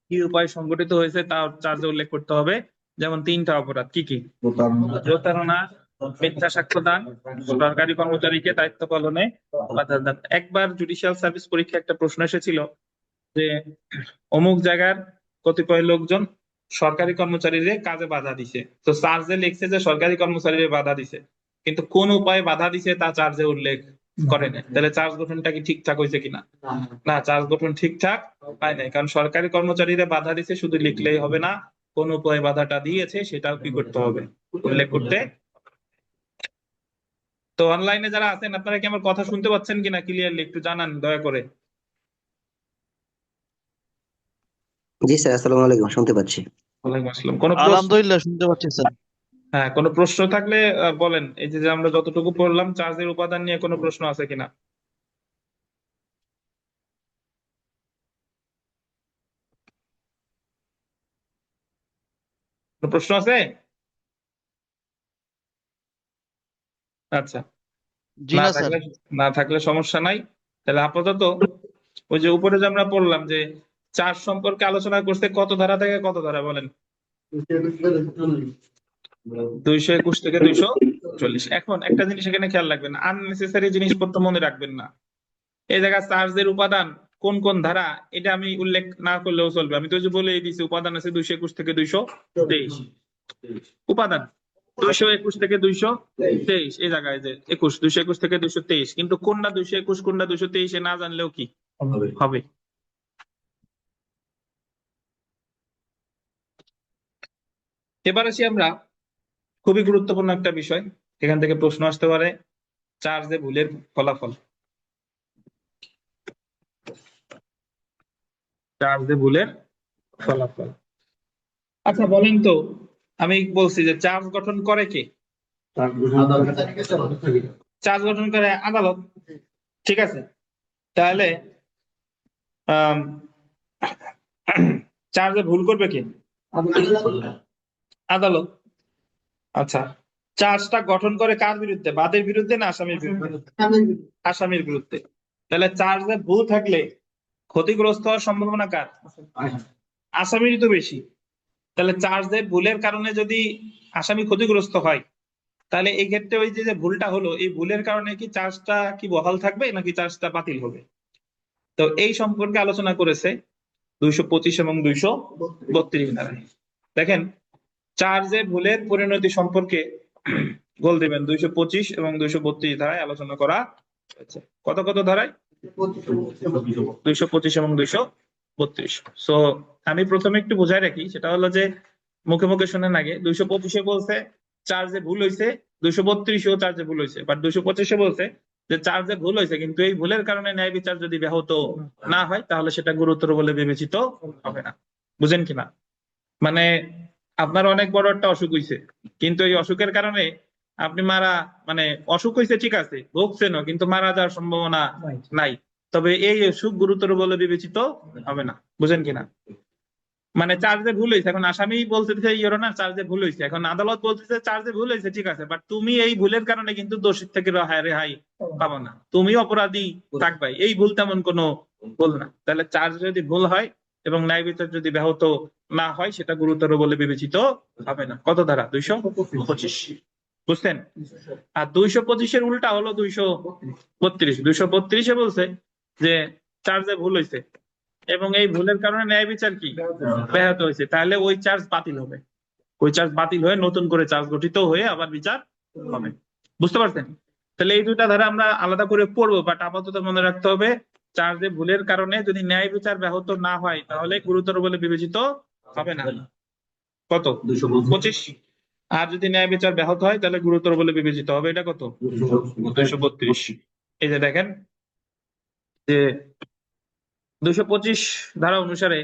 [SPEAKER 1] কি উপায় সংগঠিত হয়েছে তা চার্জে উল্লেখ করতে হবে, যেমন 3টা অপরাধ কি কি, প্রতারণা, মিথ্যা সাক্ষ্যদান, সরকারি কর্মচারীকে দায়িত্ব পালনে বাধা দান। একবার জুডিশিয়াল সার্ভিস পরীক্ষা একটা প্রশ্ন এসেছিল যে অমুক জায়গার কতিপয় লোকজন সরকারি কর্মচারীদের কাজে বাধা দিছে, তো চার্জে লিখছে যে সরকারি কর্মচারীদের বাধা দিছে, কিন্তু কোন উপায়ে বাধা দিছে তা চার্জে উল্লেখ করে নাই। তাহলে চার্জ গঠনটা কি ঠিকঠাক হয়েছে কিনা, না চার্জ গঠন ঠিকঠাক হয় নাই, কারণ সরকারি কর্মচারীদের বাধা দিছে শুধু লিখলেই হবে না, কোন উপায়ে বাধাটা দিয়েছে সেটাও কি করতে হবে, উল্লেখ করতে। তো অনলাইনে যারা আছেন আপনারা কি আমার কথা শুনতে পাচ্ছেন কিনা ক্লিয়ারলি একটু জানান দয়া করে।
[SPEAKER 2] জি স্যার, আসসালামু আলাইকুম, শুনতে পাচ্ছি।
[SPEAKER 1] ওয়ালাইকুম আসসালাম। কোনো প্রশ্ন,
[SPEAKER 3] আলহামদুলিল্লাহ শুনতে পাচ্ছি স্যার।
[SPEAKER 1] হ্যাঁ কোনো প্রশ্ন থাকলে বলেন। এই যে আমরা যতটুকু পড়লাম চার্জের উপাদান নিয়ে কোনো প্রশ্ন আছে কিনা, কোনো প্রশ্ন আছে? আচ্ছা,
[SPEAKER 3] জি
[SPEAKER 1] না
[SPEAKER 3] না স্যার।
[SPEAKER 1] থাকলে, না থাকলে সমস্যা নাই। তাহলে আপাতত ওই যে উপরে যে আমরা পড়লাম যে চার্জ সম্পর্কে আলোচনা করতে কত ধারা থেকে কত ধারা বলেন, 221 থেকে 240। এখন একটা জিনিস এখানে খেয়াল রাখবেন, আননেসেসারি জিনিসপত্র মনে রাখবেন না। এই জায়গায় চার্জের উপাদান কোন কোন ধারা এটা আমি উল্লেখ না করলেও চলবে, আমি তো যে বলেই দিছি উপাদান আছে 221 থেকে 223 উপাদান, 221 থেকে 223 এই জায়গায় যে 221 থেকে 223, কিন্তু কোনটা 221 কোনটা 223 না জানলেও কি হবে। এবার আসি আমরা খুবই গুরুত্বপূর্ণ একটা বিষয়, এখান থেকে প্রশ্ন আসতে পারে, চার্জে ভুলের ফলাফল। চার্জে ভুলের ফলাফল, আচ্ছা বলেন তো, আমি বলছি যে চার্জ গঠন করে কে, চার্জ গঠন করে আদালত, ঠিক আছে। তাহলে চার্জে ভুল করবে কে, আদালত। আচ্ছা, চার্জটা গঠন করে কার বিরুদ্ধে, বাদীর বিরুদ্ধে না আসামির বিরুদ্ধে, আসামির বিরুদ্ধে। তাহলে চার্জে ভুল থাকলে ক্ষতিগ্রস্ত হওয়ার সম্ভাবনা কার, আসামির তো বেশি, তাহলে চার্জের ভুলের কারণে যদি আসামি ক্ষতিগ্রস্ত হয়, তাহলে এই ক্ষেত্রে ওই যে যে ভুলটা হলো, এই ভুলের কারণে কি চার্জটা কি বহাল থাকবে নাকি চার্জটা বাতিল হবে? তো এই সম্পর্কে আলোচনা করেছে 225 এবং 232 ধারায়। দেখেন, চার্জে ভুলের পরিণতি সম্পর্কে গোল দিবেন 225 এবং 232 ধারায় আলোচনা করা হয়েছে। কত কত ধারায়? 225 এবং 232। সো আমি প্রথমে একটু বোঝাই রাখি, সেটা হলো যে মুখে মুখে শুনেন আগে। 225-এ বলছে চার্জে ভুল হয়েছে, 232-এও চার্জে ভুল হয়েছে, বাট 225-এ বলছে যে চার্জে ভুল হয়েছে, কিন্তু এই ভুলের কারণে ন্যায় বিচার যদি ব্যাহত না হয় তাহলে সেটা গুরুতর বলে বিবেচিত হবে না। বুঝেন কিনা? মানে আপনার অনেক বড় একটা অসুখ হইছে, কিন্তু এই অসুখের কারণে আপনি মানে অসুখ হইছে ঠিক আছে, ভুগছেনও, কিন্তু মারা যাওয়ার সম্ভাবনা নাই, তবে এই অসুখ গুরুতর বলে বিবেচিত হবে না। বুঝেন কিনা? মানে চার্জে ভুল হয়েছে, এখন আসামি বলতেছে ইয়োর না চার্জে ভুল হয়েছে, এখন আদালত বলতেছে চার্জে ভুল হয়েছে ঠিক আছে, বাট তুমি এই ভুলের কারণে কিন্তু দোষী থেকে রেহাই পাবো না, তুমি অপরাধী থাকবে, এই ভুল তেমন কোনো ভুল না। তাহলে চার্জ যদি ভুল হয় এবং ন্যায় বিচার যদি ব্যাহত না হয় সেটা গুরুতর বলে বিবেচিত হবে না। কত ধারা? 225। বুঝছেন? আর 225-এর উল্টা হলো 232। 232-এ বলছে যে চার্জে ভুল হয়েছে এবং এই ভুলের কারণে ন্যায় বিচার কি ব্যাহত হয়েছে, তাহলে ওই চার্জ বাতিল হবে। ওই চার্জ বাতিল হয়ে নতুন করে চার্জ গঠিত হয়ে আবার বিচার হবে। বুঝতে পারছেন? তাহলে এই দুইটা ধারা আমরা আলাদা করে পড়বো, বাট আপাতত মনে রাখতে হবে চার্জে ভুলের কারণে যদি ন্যায় বিচার ব্যাহত না হয় তাহলে গুরুতর বলে বিবেচিত হবে না। কত? 225। আর যদি ন্যায় বিচার ব্যাহত হয় তাহলে গুরুতর বলে বিবেচিত হবে। এটা কত? 232। এই যে দেখেন যে 225 ধারা অনুসারে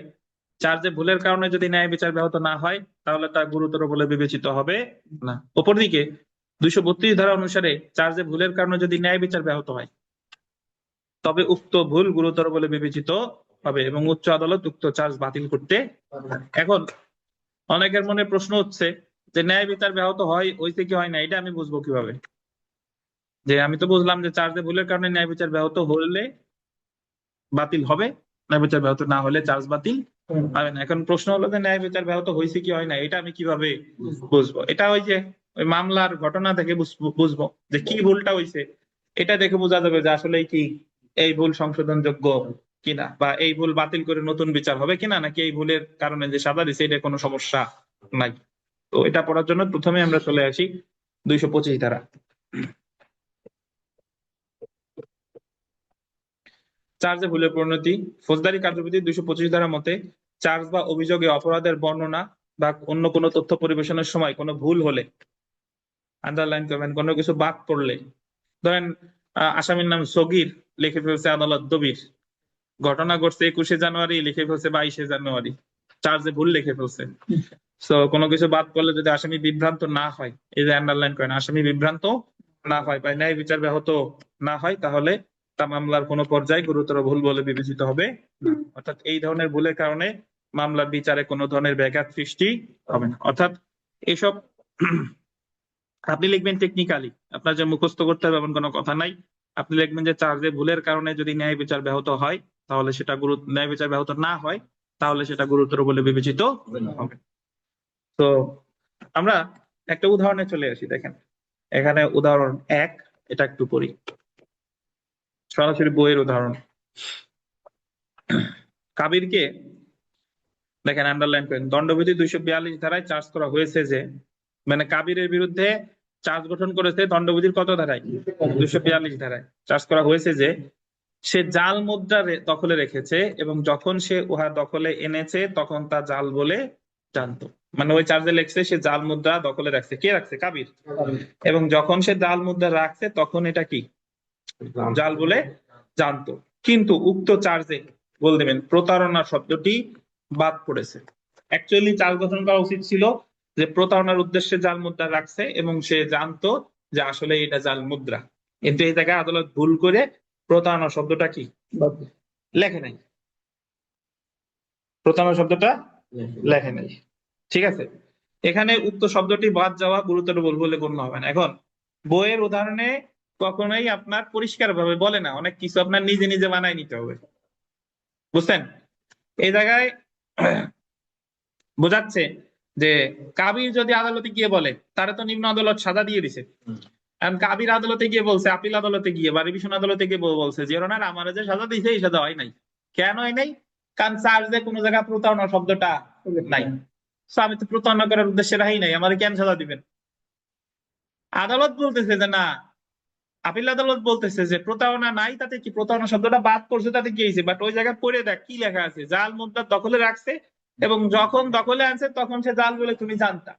[SPEAKER 1] চার্জে ভুলের কারণে যদি ন্যায় বিচার ব্যাহত না হয় তাহলে তা গুরুতর বলে বিবেচিত হবে না। অপরদিকে 232 ধারা অনুসারে চার্জে ভুলের কারণে যদি ন্যায় বিচার ব্যাহত হয় তবে উক্ত ভুল গুরুতর বলে বিবেচিত হবে এবং উচ্চ আদালত উক্ত চার্জ বাতিল করতে পারবে। এখন অনেকের মনে প্রশ্ন হচ্ছে যে ন্যায় বিচার ব্যাহত হয়েছে কি হয় না, এটা আমি বুঝবো কিভাবে? যে আমি তো বুঝলাম যে চার্জে ভুলের কারণে ন্যায় বিচার ব্যাহত হলে বাতিল হবে, ন্যায় বিচার ব্যাহত না হলে চার্জ বাতিল হবে না। এখন প্রশ্ন হলো যে ন্যায় বিচার ব্যাহত হয়েছে কি হয় না, এটা আমি কিভাবে বুঝবো? এটা ওই যে ওই মামলার ঘটনা থেকে বুঝবো যে কি ভুলটা হয়েছে, এটা দেখে বোঝা যাবে যে আসলে কি এই ভুল সংশোধনযোগ্য কিনা, বা এই ভুল বাতিল করে নতুন বিচার হবে কিনা, নাকি এই ভুলের কারণে যে সাজা দিছে এটা কোনো সমস্যা নাই। তো এটা পড়ার জন্য প্রথমে আমরা চলে আসি 225 ধারা। চার্জে ভুলের পরিণতি। ফৌজদারি কার্যবিধি 225 ধারা মতে চার্জ বা অভিযোগে অপরাধের বর্ণনা বা অন্য কোনো তথ্য পরিবেশনের সময় কোনো ভুল হলে, আন্ডারলাইন করবেন, কোনো কিছু বাদ পড়লে, ধরেন আসামির নাম সগীর, লিখে ফেলছে আদালত দবির, ঘটনা ঘটছে 21শে জানুয়ারি, লিখে ফেলছে 22শে জানুয়ারি, চার্জে ভুল লিখে ফেলছে। তো কোনো কিছু বাদ পড়লে যদি আসামি বিভ্রান্ত না হয়, এই যে আন্ডারলাইন করেন, আসামি বিভ্রান্ত না হয় বা ন্যায় বিচার ব্যাহত না হয় তাহলে তা মামলার কোনো পর্যায়ে গুরুতর ভুল বলে বিবেচিত হবে না। অর্থাৎ এই ধরনের ভুলের কারণে মামলার বিচারে কোনো ধরনের ব্যাঘাত সৃষ্টি হবে না। অর্থাৎ এসব আপনি লিখবেন টেকনিক্যালি, আপনার যে মুখস্থ করতে হবে এমন কোনো কথা নাই। আপনি লিখবেন যে চার্জে ভুলের কারণে যদি ন্যায় বিচার ব্যাহত হয় তাহলে সেটা ন্যায় বিচার ব্যাহত না হয় তাহলে সেটা গুরুতর বলে বিবেচিত হবে। তো আমরা একটা উদাহরণে চলে আসি। দেখেন এখানে উদাহরণ 1, এটা একটু পড়ি, সরাসরি বইয়ের উদাহরণ। কাবিরকে, দেখেন আন্ডারলাইন করেন, দণ্ডবিধি 242 ধারায় চার্জ করা হয়েছে যে, মানে কাবিরের বিরুদ্ধে চার্জ গঠন করেছে দণ্ডবিধির কত ধারায়? 242 ধারায় চার্জ করা হয়েছে যে সে জাল মুদ্রা দখলে রেখেছে এবং যখন সে উহা দখলে এনেছে তখন তা জাল বলে জানতো। মানে ওই চার্জে লেখছে সে জাল মুদ্রা দখলে রাখছে। কে রাখছে? কাবির। এবং যখন সে জাল মুদ্রা রাখছে তখন এটা কি জাল বলে জানতো, কিন্তু উক্ত চার্জে বল দেবেন প্রতারণা শব্দটি বাদ পড়েছে। অ্যাকচুয়ালি চার্জ গঠন করা উচিত ছিল যে প্রতারণার উদ্দেশ্যে জাল মুদ্রা রাখছে এবং সে জানতো যে আসলে এটা জাল মুদ্রা, কিন্তু এই জায়গায় আদালত ভুল করে প্রতারণা শব্দটা কি লেখে নাই, প্রতারণা শব্দটা লেখে নাই। ঠিক আছে, এখানে উক্ত শব্দটি বাদ যাওয়া গুরুতর ভুল বলে গণ্য হবে না। এখন বইয়ের উদাহরণে কখনোই আপনার পরিষ্কার ভাবে বলে না, অনেক কিছু আপনার নিজে নিজে বানায় নিতে হবে। বুঝছেন? এই জায়গায় বোঝাচ্ছে যে কাবির যদি আদালতে গিয়ে বলে তারা তো নিম্ন আদালত সাজা দিয়ে দিছে, কারণ কাবির আদালতে গিয়ে বলছে, আপিল আদালতে গিয়ে বা রিভিশন আদালতে গিয়ে বলছে যে ওনার আমার যে সাজা দিয়েছে এই সাজা হয় নাই। কেন হয় নাই? কারণ চার্জে কোনো জায়গায় প্রতারণা শব্দটা নাই। So আমি তো প্রতারণা করার উদ্দেশ্যে রাহি নাই, আমার কেন সাজা দিবেন? আদালত বলতেছে যে না, আপিল আদালত বলতেছে যে প্রতারণা নাই, তাতে কি প্রতারণা শব্দটা বাদ করছে তাতে কি হয়েছে, বাট ওই জায়গায় পড়ে দেখ কি লেখা আছে, জাল মুদ্রা দখলে রাখছে এবং যখন দখলে আনছে তখন সে জাল বলে তুমি জানতা।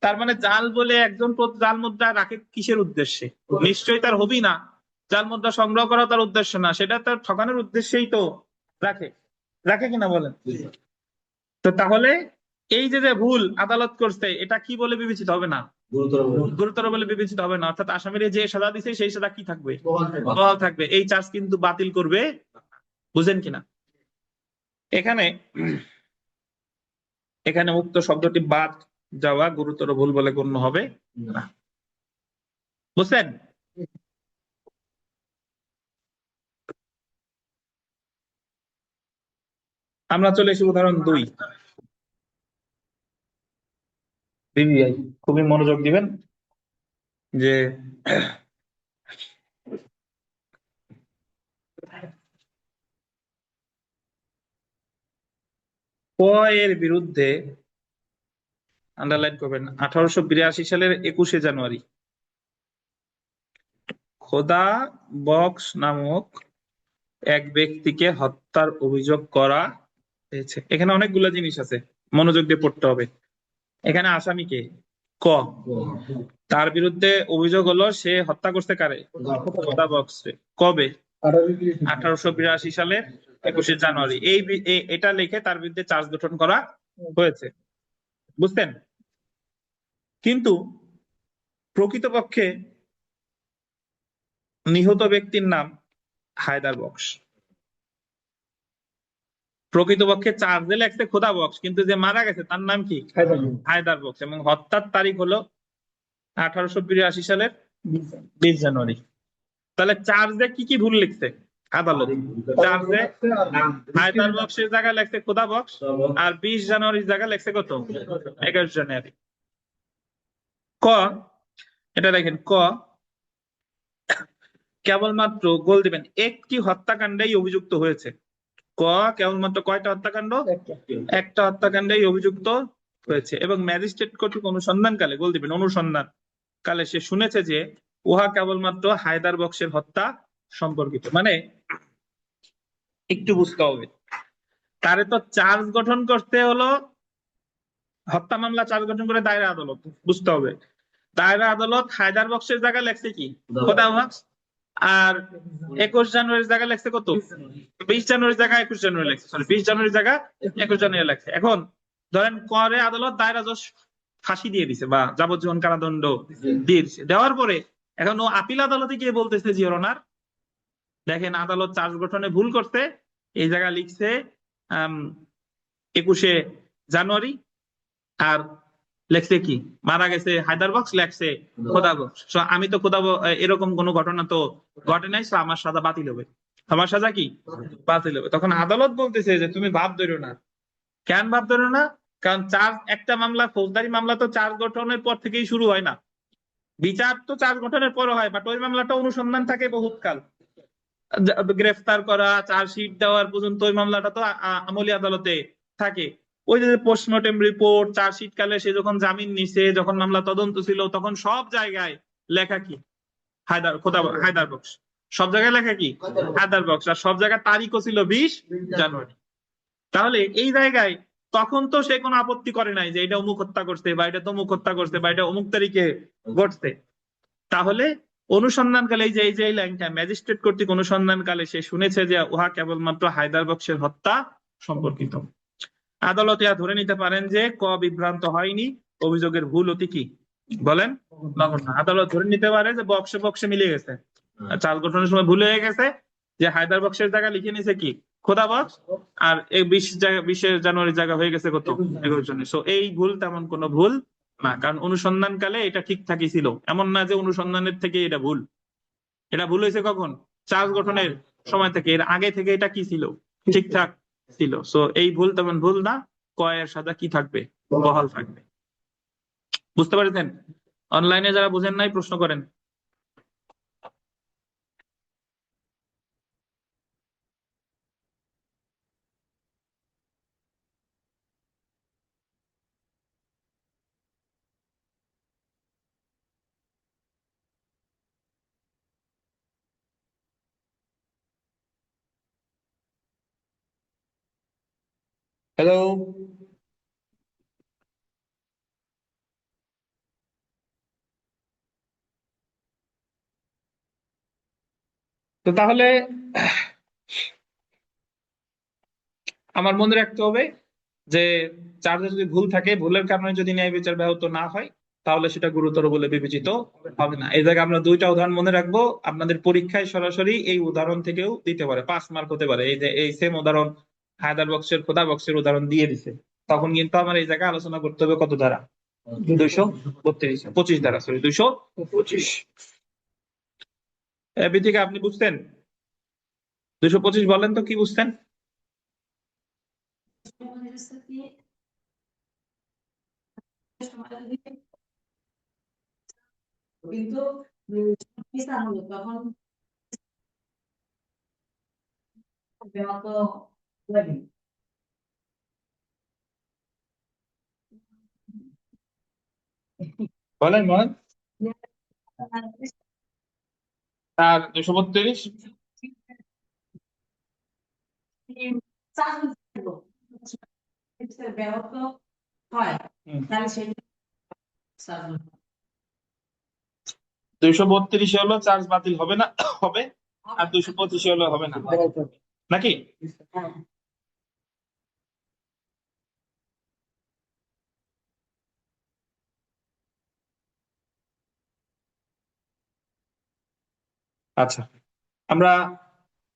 [SPEAKER 1] তার মানে জাল বলে একজন জাল মুদ্রা রাখে কিসের উদ্দেশ্যে? নিশ্চয়ই তার হবি না, জাল মুদ্রা সংগ্রহ করা তার উদ্দেশ্য না, সেটা তার ঠকানোর উদ্দেশ্যেই তো রাখে, রাখে কিনা বলেন? তো তাহলে এই যে যে ভুল আদালত করছে এটা কি বলে বিবেচিত হবে না? গুরুতর বলে বিবেচিত হবে না, অর্থাৎ আসামির যে সাজা দিছে সেই সাজা কি থাকবে? বহাল থাকবে। এই চার্জ কিন্তু বাতিল করবে, বুঝেন কিনা? এখানে এখানে উক্ত শব্দটি বাদ যাওয়া গুরুতর ভুল বলে গণ্য হবে না, বুঝছেন? আমরা চলে এসে উদাহরণ 2। বিবিআই খুবই মনোযোগ দিবেন যে ক এর বিরুদ্ধে আন্ডারলাইন করবেন 1882 সালের 21শে জানুয়ারি খোদা বক্স নামক এক ব্যক্তিকে হত্যার অভিযোগ করা হয়েছে। এখানে অনেকগুলো জিনিস আছে, মনোযোগ দিয়ে পড়তে হবে। এখানে আসামিকে ক, তার বিরুদ্ধে অভিযোগ হলো সে হত্যা করছে কারে? খোদা বক্সে। কবে? 1882 সালের 21শে জানুয়ারি। এটা লিখে তার বিরুদ্ধে চার্জ গঠন করা হয়েছে, বুঝতেন? কিন্তু প্রকৃতপক্ষে নিহত ব্যক্তির নাম হায়দার বক্স। প্রকৃতপক্ষে চার্জে লেখছে খোদা বক্স, কিন্তু যে মারা গেছে তার নাম কি? হায়দার বক্স। এবং হত্যার তারিখ হলো 1882 সালের 20 জানুয়ারি। তাহলে চার্জে কি কি ভুল লিখছে আদালত? চার্জে হায়দার বক্সের জায়গায় লেখছে খোদা বক্স, আর 20 জানুয়ারির জায়গায় লেখছে কত? 21 জানুয়ারি। ক, এটা দেখেন, ক কেবলমাত্র গোল দিবেন একটি হত্যাকাণ্ডেই অভিযুক্ত হয়েছে। ক কেবলমাত্র কয়টা হত্যাকাণ্ড? একটা হত্যাকাণ্ডেই অভিযুক্ত হয়েছে এবং ম্যাজিস্ট্রেট কর্তৃক অনুসন্ধানকালে, গোল দিবেন অনুসন্ধান কালে সে শুনেছে যে উহা কেবলমাত্র হায়দার বক্সের হত্যা সম্পর্কিত। মানে একটু বুঝতে হবে, তারে তো চার্জ গঠন করতে হলো, হত্যা মামলা চার্জ গঠন করে দায়রা আদালত, বুঝতে হবে। দায়রা আদালত হায়দার বক্সের জায়গায় লেখছে কি? খোদা বক্স। আর 21 জানুয়ারির জায়গায় লেখছে কত? 20 জানুয়ারির জায়গায় 21 জানুয়ারি লেখছে, সরি 20 জানুয়ারির জায়গায় 21 জানুয়ারি লেখছে। এখন ধরেন করে আদালত দায়রা জজ ফাঁসি দিয়ে দিছে বা যাবজ্জীবন কারাদণ্ড দিয়ে দিছে, দেওয়ার পরে এখন ও আপিল আদালতে গিয়ে বলতেছে যে ওনার দেখেন আদালত চার্জ গঠনে ভুল করতে, এই জায়গায় লিখছে 21শে জানুয়ারি, আর লেখছে কি মারা গেছে হায়দার বক্স, লেখছে খোদা বক্স। আমি তো খোদা এরকম কোন ঘটনা তো ঘটে নাই, আমার সাজা বাতিল হবে। আমার সাজা কি বাতিল হবে। তখন আদালত বলতেছে যে তুমি ভাব ধরো না। কেন ভাব ধরো না? কারণ চার্জ, একটা মামলা ফৌজদারি মামলা তো চার্জ গঠনের পর থেকেই শুরু হয় না, বিচার তো চার্জ গঠনের পর হয়, বাট ওই মামলাটা অনুসন্ধান থাকে বহুতকাল, গ্রেফতার করা চার্জশিট দেওয়ার পর্যন্ত ওই মামলাটা তো আমলি আদালতে থাকে। ওই যে পোস্টমর্টেম রিপোর্ট, চার্জশিট কালে সে যখন জামিন নিছে, যখন মামলা তদন্ত ছিল, তখন সব জায়গায় লেখা কি হায়দার বক্স, সব জায়গায় লেখা কি হায়দার বক্স, আর সব জায়গায় তারিখও ছিল 20 জানুয়ারি। তাহলে এই জায়গায় তখন তো সে কোনো আপত্তি করে নাই যে এটা অমুক হত্যা করছে বা এটা তমুক হত্যা করছে বা এটা অমুক তারিখে ঘটছে। তাহলে অনুসন্ধানকালে এই যে লাইনটা, ম্যাজিস্ট্রেট কর্তৃক অনুসন্ধানকালে সে শুনেছে যে উহা কেবলমাত্র হায়দার বক্সের হত্যা সম্পর্কিত। আদালত ইহা ধরে নিতে পারেন যে ক বিভ্রান্ত হয়নি, অভিযোগের ভুল অতি কি বলেন নগণ্য। আদালত ধরে নিতে পারে যে বক্সে বক্সে মিলে গেছে, চার্জ গঠনের সময় ভুল হয়ে গেছে, যে হায়দার বক্সের জায়গা লিখে নিছে কি খোদা বক্স, আর এই 20 জানুয়ারির জায়গা হয়ে গেছে কত 21 জানুয়ারি। সো এই ভুল তেমন কোনো ভুল না, কারণ অনুসন্ধানকালে এটা ঠিকঠাকই ছিল। এমন না যে অনুসন্ধানের থেকে এটা ভুল, এটা ভুল হয়েছে কখন? চার্জ গঠনের সময় থেকে, এর আগে থেকে এটা কি ছিল ঠিকঠাক ছিল। সো এই ভুল তেমন ভুল না, ক এর সাজা কি থাকবে? বহাল থাকবে। বুঝতে পারছেন? অনলাইনে যারা বুঝেন নাই প্রশ্ন করেন। হ্যালো। তো তাহলে আমার মনে রাখতে হবে যে চার্জে যদি ভুল থাকে, ভুলের কারণে যদি ন্যায় বিচার ব্যাহত না হয়, তাহলে সেটা গুরুতর বলে বিবেচিত হবে না। এই জায়গায় আমরা দুইটা উদাহরণ মনে রাখবো। আপনাদের পরীক্ষায় সরাসরি এই উদাহরণ থেকেও দিতে পারে, 5 মার্ক হতে পারে। এই যে এই সেম উদাহরণ হায়দার বক্সের, খোদা বক্সের উদাহরণ দিয়ে দিছে, তখন কিন্তু আমার এই জায়গায় আলোচনা করতে হবে কত ধারা? 232, 25 ধারা, সরি 225। এবি থেকে আপনি বুঝতেন? 225 বলেন তো কি বুঝতেন?
[SPEAKER 3] কিন্তু তখন ব্যাহত লাগে।
[SPEAKER 1] বলেন বলেন। আর 232
[SPEAKER 3] ব্যাহত হয়, তাহলে সেটা
[SPEAKER 1] 232 হলো চার্জ বাতিল হবে না, হবে। আর 225 হলো হবে না, নাকি? আচ্ছা, আমরা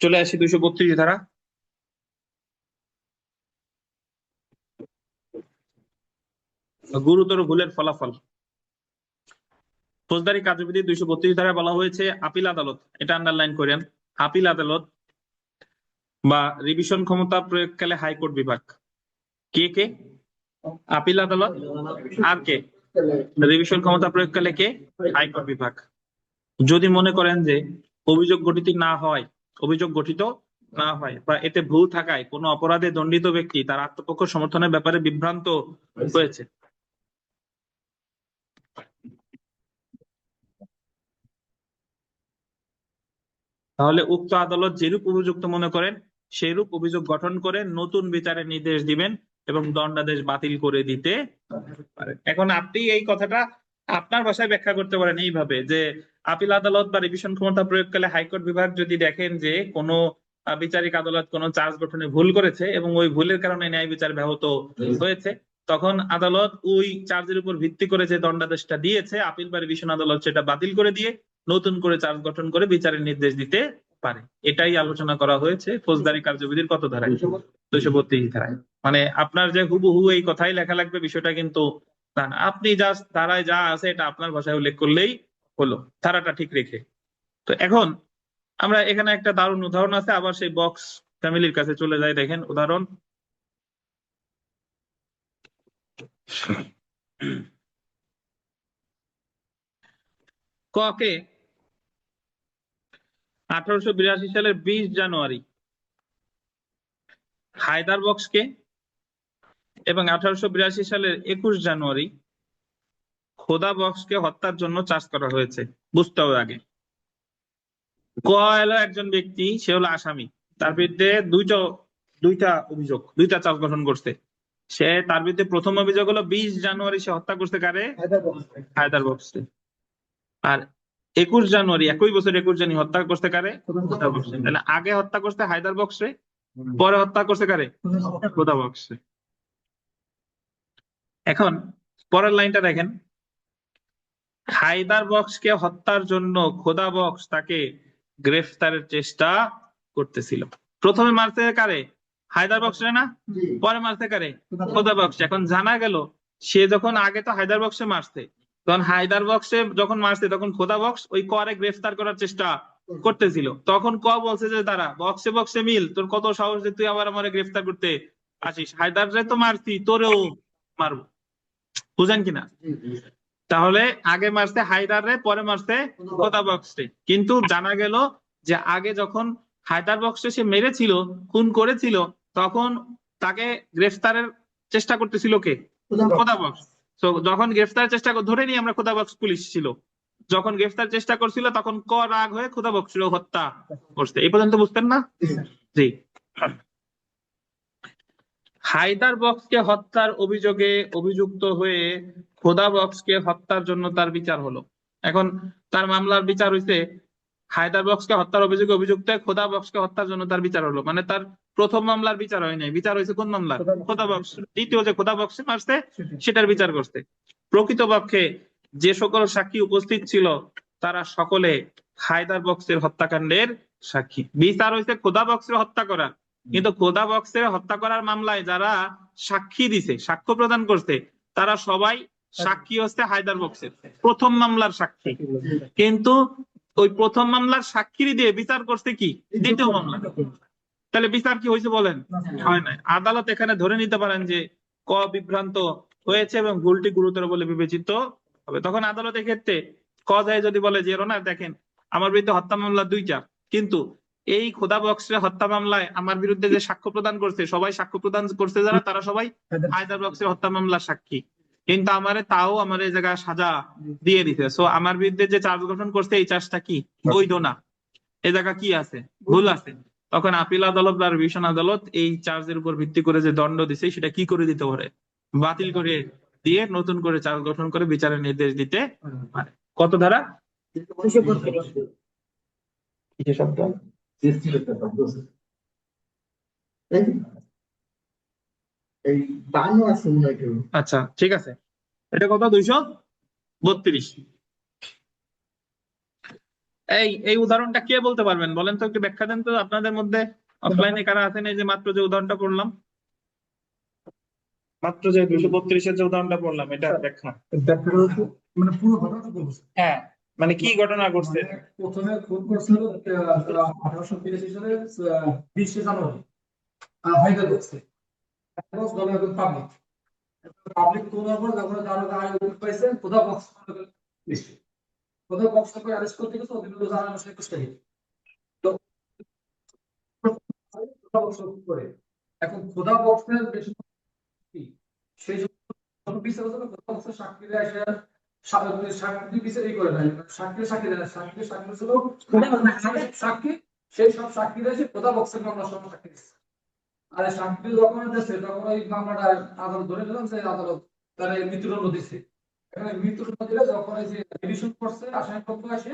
[SPEAKER 1] চলে আসি 232 ধারা। গুরুতর ভুলের ফলাফল। ফৌজদারি কার্যবিধি 232 ধারায় বলা হয়েছে আপিল আদালত, এটা আন্ডারলাইন করেন, আপিল আদালত বা রিভিশন ক্ষমতা প্রয়োগকালে হাইকোর্ট বিভাগ। কে কে? আপিল আদালত। আর কে? রিভিশন ক্ষমতা প্রয়োগকালে কে? হাইকোর্ট বিভাগ। যদি মনে করেন যে অভিযোগ গঠিত না হয়, অভিযোগ গঠিত না হয় বা এতে ভুল থাকায় কোনো অপরাধে দণ্ডিত ব্যক্তি তার আত্মপক্ষ সমর্থনের ব্যাপারে বিভ্রান্ত হয়েছে, তাহলে উক্ত আদালত যেরূপ অভিযুক্ত মনে করেন সেইরূপ অভিযোগ গঠন করে নতুন বিচারের নির্দেশ দিবেন এবং দণ্ডাদেশ বাতিল করে দিতে পারেন। এখন আপনি এই কথাটা আপনার ভাষায় ব্যাখ্যা করতে পারেন এইভাবে যে আপিল আদালত বা রিভিশন ক্ষমতা প্রয়োগকালে হাইকোর্ট বিভাগ যদি দেখেন যে কোনো বিচারিক আদালত কোনো চার্জ গঠনে ভুল করেছে এবং ওই ভুলের কারণে ন্যায় বিচার ব্যাহত হয়েছে, তখন আদালত ওই চার্জের উপর ভিত্তি করে যে দণ্ডাদেশটা দিয়েছে, আপিল বা রিভিশন আদালত সেটা বাতিল করে দিয়ে নতুন করে চার্জ গঠন করে বিচারের নির্দেশ দিতে পারে। এটাই আলোচনা করা হয়েছে ফৌজদারি কার্যবিধির কত ধারায়? 232 ধারায়। মানে আপনার যে হুবহু এই কথাই লেখা লাগবে বিষয়টা কিন্তু না, না। আপনি জাস্ট ধারায় যা আছে এটা আপনার ভাষায় উল্লেখ করলেই হলো, ধারাটা ঠিক রেখে। তো এখন আমরা এখানে একটা দারুণ উদাহরণ আছে, আবার সেই বক্স ফ্যামিলির কাছে চলে যায়। দেখেন উদাহরণ, ক কে 1882 সালের 20 জানুয়ারি হায়দার বক্সকে এবং 1882 সালের 21 জানুয়ারি খোদা বক্সকে হত্যার জন্য চার্জ করা হয়েছে। বুঝতে হবে আগে, ক হলো একজন ব্যক্তি, সে হলো আসামি, তার বিরুদ্ধে দুইটা অভিযোগ, দুইটা চার্জ গঠন করছে। সে তার বিরুদ্ধে প্রথম অভিযোগ হলো 20 জানুয়ারি সে হত্যা করছে কারে? হায়দার বক্সকে। আর 21 জানুয়ারি, একই বছর 21 জানুয়ারি হত্যা করছে কারে? খোদা বক্সে। তাহলে আগে হত্যা করছে হায়দার বক্সে, পরে হত্যা করছে কারে? খোদা বক্সে। এখন পরের লাইনটা দেখেন, হায়দার বক্সকে হত্যার জন্য খোদা বক্স তাকে গ্রেফতারের চেষ্টা করতেছিল। প্রথমে মারতে কারে? হায়দার বক্সে না? পরে মারতে কারে? খোদা বক্স। এখন জানা গেল সে যখন আগে তো হায়দার বক্সে মারছে, তখন হায়দার বক্সে যখন মারছে তখন খোদা বক্স ওই করে গ্রেফতার করার চেষ্টা করতেছিল। তখন ক বলছে যে দাঁড়া, বক্সে বক্সে মিল, তোর কত সাহস যে তুই আবার আমার গ্রেফতার করতে আসিস, হায়দারে তো মারছি, তোরেও মারবো, বুঝেন কিনা? তাহলে আগে মারছে হায়দারে, পরে মারছে খোদা বক্সে। কিন্তু জানা গেল যে আগে যখন হায়দার বক্সে সে মেরেছিল, খুন করেছিল, তখন তাকে গ্রেফতারের চেষ্টা করতেছিল কে? খোদা বক্স। তো যখন গ্রেফতারের চেষ্টা ধরে নিয়ে আমরা খোদা বক্স পুলিশ ছিল, যখন গ্রেফতার চেষ্টা করছিল তখন রাগ হয়ে খোদা বক্সের হত্যা করছে। এই পর্যন্ত বুঝতেন না? জি। হায়দার বক্সকে হত্যার অভিযোগে অভিযুক্ত হয়ে খোদা বক্সকে হত্যার জন্য তার বিচার হলো। এখন তার মামলার বিচার হইছে, হায়দার বক্সকে হত্যার অভিযোগে অভিযুক্ত হয়ে খোদা বক্সকে হত্যার জন্য তার বিচার হলো। মানে তার প্রথম মামলার বিচার হয় নাই, বিচার হয়েছে কোন মামলা? খোদা বক্স। দ্বিতীয় যে খোদা বক্সে মারছে সেটার বিচার করছে। প্রকৃতপক্ষে যে সকল সাক্ষী উপস্থিত ছিল তারা সকলে হায়দার বক্সের হত্যাকাণ্ডের সাক্ষী। বিচার হয়েছে খোদা বক্সের হত্যা করা, কিন্তু খোদা বক্সের হত্যা করার মামলায় যারা সাক্ষী দিছে, সাক্ষ্য প্রদান করছে, তারা সবাই সাক্ষী হচ্ছে হায়দার বক্সের প্রথম মামলার সাক্ষী। কিন্তু ওই প্রথম মামলার সাক্ষী দিয়ে বিচার করছে কি দ্বিতীয় মামলা। তাহলে বিচার কি হয়েছে বলেন? হয় নাই। আদালত এখানে ধরে নিতে পারেন যে ক বিভ্রান্ত হয়েছে এবং ভুলটি গুরুতর বলে বিবেচিত হবে। তখন আদালত ক্ষেত্রে ক যায় যদি বলে যে না দেখেন, আমার বিরুদ্ধে হত্যা মামলা 2টা, কিন্তু এই খোদা বক্সের হত্যা মামলায় আমার বিরুদ্ধে যে সাক্ষ্য প্রদান করছে, সবাই সাক্ষ্য প্রদান করছে যারা, তারা সবাই হায়দার বক্সের হত্যা মামলার সাক্ষী, কিন্তু তাও আমার এই জায়গায় সাজা দিয়ে দিতে। সো আমার বিরুদ্ধে যে চার্জ গঠন করছে এই চার্জটা কি বৈধ না, এই জায়গা কি আছে, ভুল আছে। তখন আপিল আদালত বা রিভিশন আদালত এই চার্জের উপর ভিত্তি করে যে দণ্ড দিছে সেটা কি করে দিতে পারে, বাতিল করে দিয়ে নতুন করে চার্জ গঠন করে বিচারের নির্দেশ দিতে পারে। কত ধারা? কিসের শব্দ?
[SPEAKER 4] এই বান্ন আছে মনে হয় কেউ।
[SPEAKER 1] আচ্ছা ঠিক আছে, এটা কত? 232। এই এই উদাহরণটা কে বলতে পারবেন বলেন তো, একটু ব্যাখ্যা দেন তো আপনাদের মধ্যে অফলাইনে কারা আছেন। এই যে মাত্র যে উদাহরণটা পড়লাম, মাত্র যে 232-এর যে উদাহরণটা পড়লাম, এটা ব্যাখ্যা।
[SPEAKER 4] ব্যাপারটা হচ্ছে মানে পুরো ঘটনাটা বলছে।
[SPEAKER 1] হ্যাঁ, মানে কি ঘটনা ঘটছে?
[SPEAKER 4] মানে প্রথমে খুন করছিল 1883 সালের 20শে জানুয়ারি হায়দ্রাবাদে। হায়দ্রাবাদ পাবলিক পাবলিক করার পর যখন জানার আগে পাইছে খোদা বক্স খোদা বক্স করে অ্যারেস্ট করতে গেছে ওদের বিরুদ্ধে জানানো 21 তারিখ। তো খোদা বক্স করে এখন খোদা বক্সের বেশি সেই জন্য বিচার হচ্ছে খোদা বক্সের সাক্ষীরা এসে সাক্ষী বিচারই করে নাই, সাক্ষী দেয় না, সাক্ষী ছিল সাক্ষী, সেই সব সাক্ষীরা এসে খোদা বক্সের মামলার সঙ্গে সাক্ষী দিচ্ছে। আর সাক্ষী যখন দিচ্ছে তখন ওই মামলাটা আদালত ধরে নিলাম যে আদালত তারা মৃত্যুদণ্ড দিচ্ছে। এখানে মৃত্যুদণ্ড দিলে যখন এই যে রিভিশন করছে আসামি পক্ষ আসে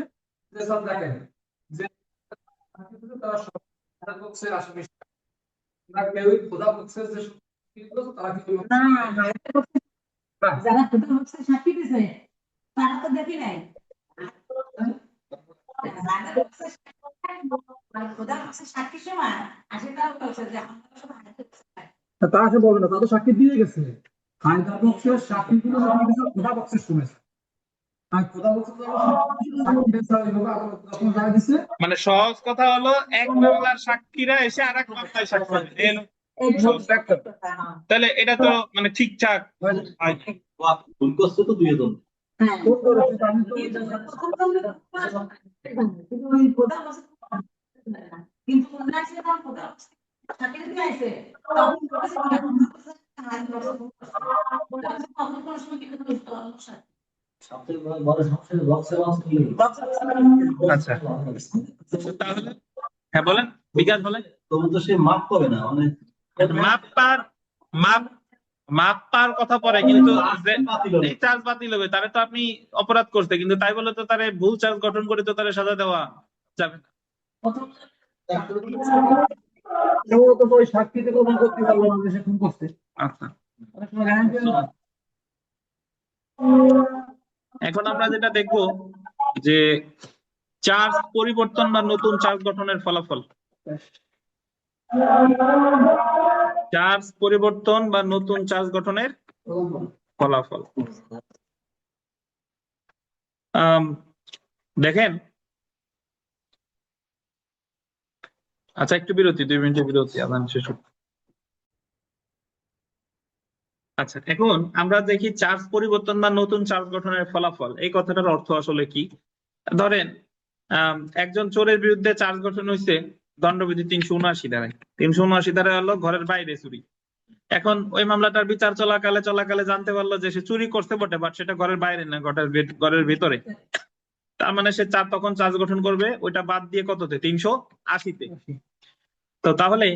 [SPEAKER 4] যে স্যার দেখেন যে তারা সব খোদা বক্সের আসামি না, কেউই খোদা বক্সের যে তারা কিন্তু
[SPEAKER 3] যারা খোদা বক্সের সাক্ষী দিছে তারা তো দেখি নাই। খোদা বক্সের সাক্ষীর সময় আসে তারা বলছে যে আমরা সব হায়দার বক্সের
[SPEAKER 4] তারা সে বলবে না, তাদের সাক্ষী দিয়ে গেছে। হায়দার বক্সের সাক্ষীগুলো খোদা বক্সের শুনেছে। আর খোদা বক্সের সাক্ষী দিয়েছে এইভাবে আদালত যখন রায় দিছে।
[SPEAKER 1] মানে সহজ কথা হলো, এক মামলার সাক্ষীরা এসে আর এক মামলায় সাক্ষী দেবে। এই হলো সহজ ব্যাখ্যা। তাহলে এটা তো মানে ঠিকঠাক হয়।
[SPEAKER 5] ভুল করছে তো দুইজন।
[SPEAKER 3] কিন্তু ওই খোদা বক্সের কিন্তু মনে আছে যখন খোদা বক্সের সাক্ষী দিতে আসে তখন বলেছে তখন কোনো সময় কিন্তু
[SPEAKER 5] সবচেয়ে বড় সমস্যা বক্সের কি?
[SPEAKER 1] আচ্ছা তাহলে হ্যাঁ বলেন, বিকাশ বলেন।
[SPEAKER 5] তবু তো সে মাপ পাবে না, মানে
[SPEAKER 1] মাপ পাওয়ার কথা পরে, কিন্তু এই চার্জ বাতিল হবে, তারে তো আপনি অপরাধ করতে, কিন্তু তাই বলে তো তারে ভুল চার্জ গঠন করে তো তারে সাজা দেওয়া যাবে না।
[SPEAKER 4] ওই সাক্ষীতে প্রমাণ করতে পারলো না যে সে খুন করছে।
[SPEAKER 1] আচ্ছা, এখন আমরা যেটা দেখব যে চার্জ পরিবর্তন বা নতুন চার্জ গঠনের ফলাফল। চার্জ পরিবর্তন বা নতুন চার্জ গঠনের ফলাফল। দেখেন, আচ্ছা একটু বিরতি, 2 মিনিটের বিরতি, আদান শেষ হোক। আচ্ছা, এখন আমরা দেখি চার্জ পরিবর্তন বা নতুন চার্জ গঠনের ফলাফল, এই কথাটার অর্থ আসলে কি। ধরেন একজন চোরের বিরুদ্ধে চার্জ গঠন হয়েছে দণ্ডবিধি 379 ধারায়। 379 ধারায় হলো ঘরের বাইরে চুরি। এখন ওই মামলাটার বিচার চলাকালে জানতে পারলো যে সে চুরি করছে বটে, বাট সেটা ঘরের বাইরে না, ঘরের ভিতরে। তার মানে সে তখন চার্জ গঠন করবে ওইটা বাদ দিয়ে কততে, 380-তে। তো তাহলে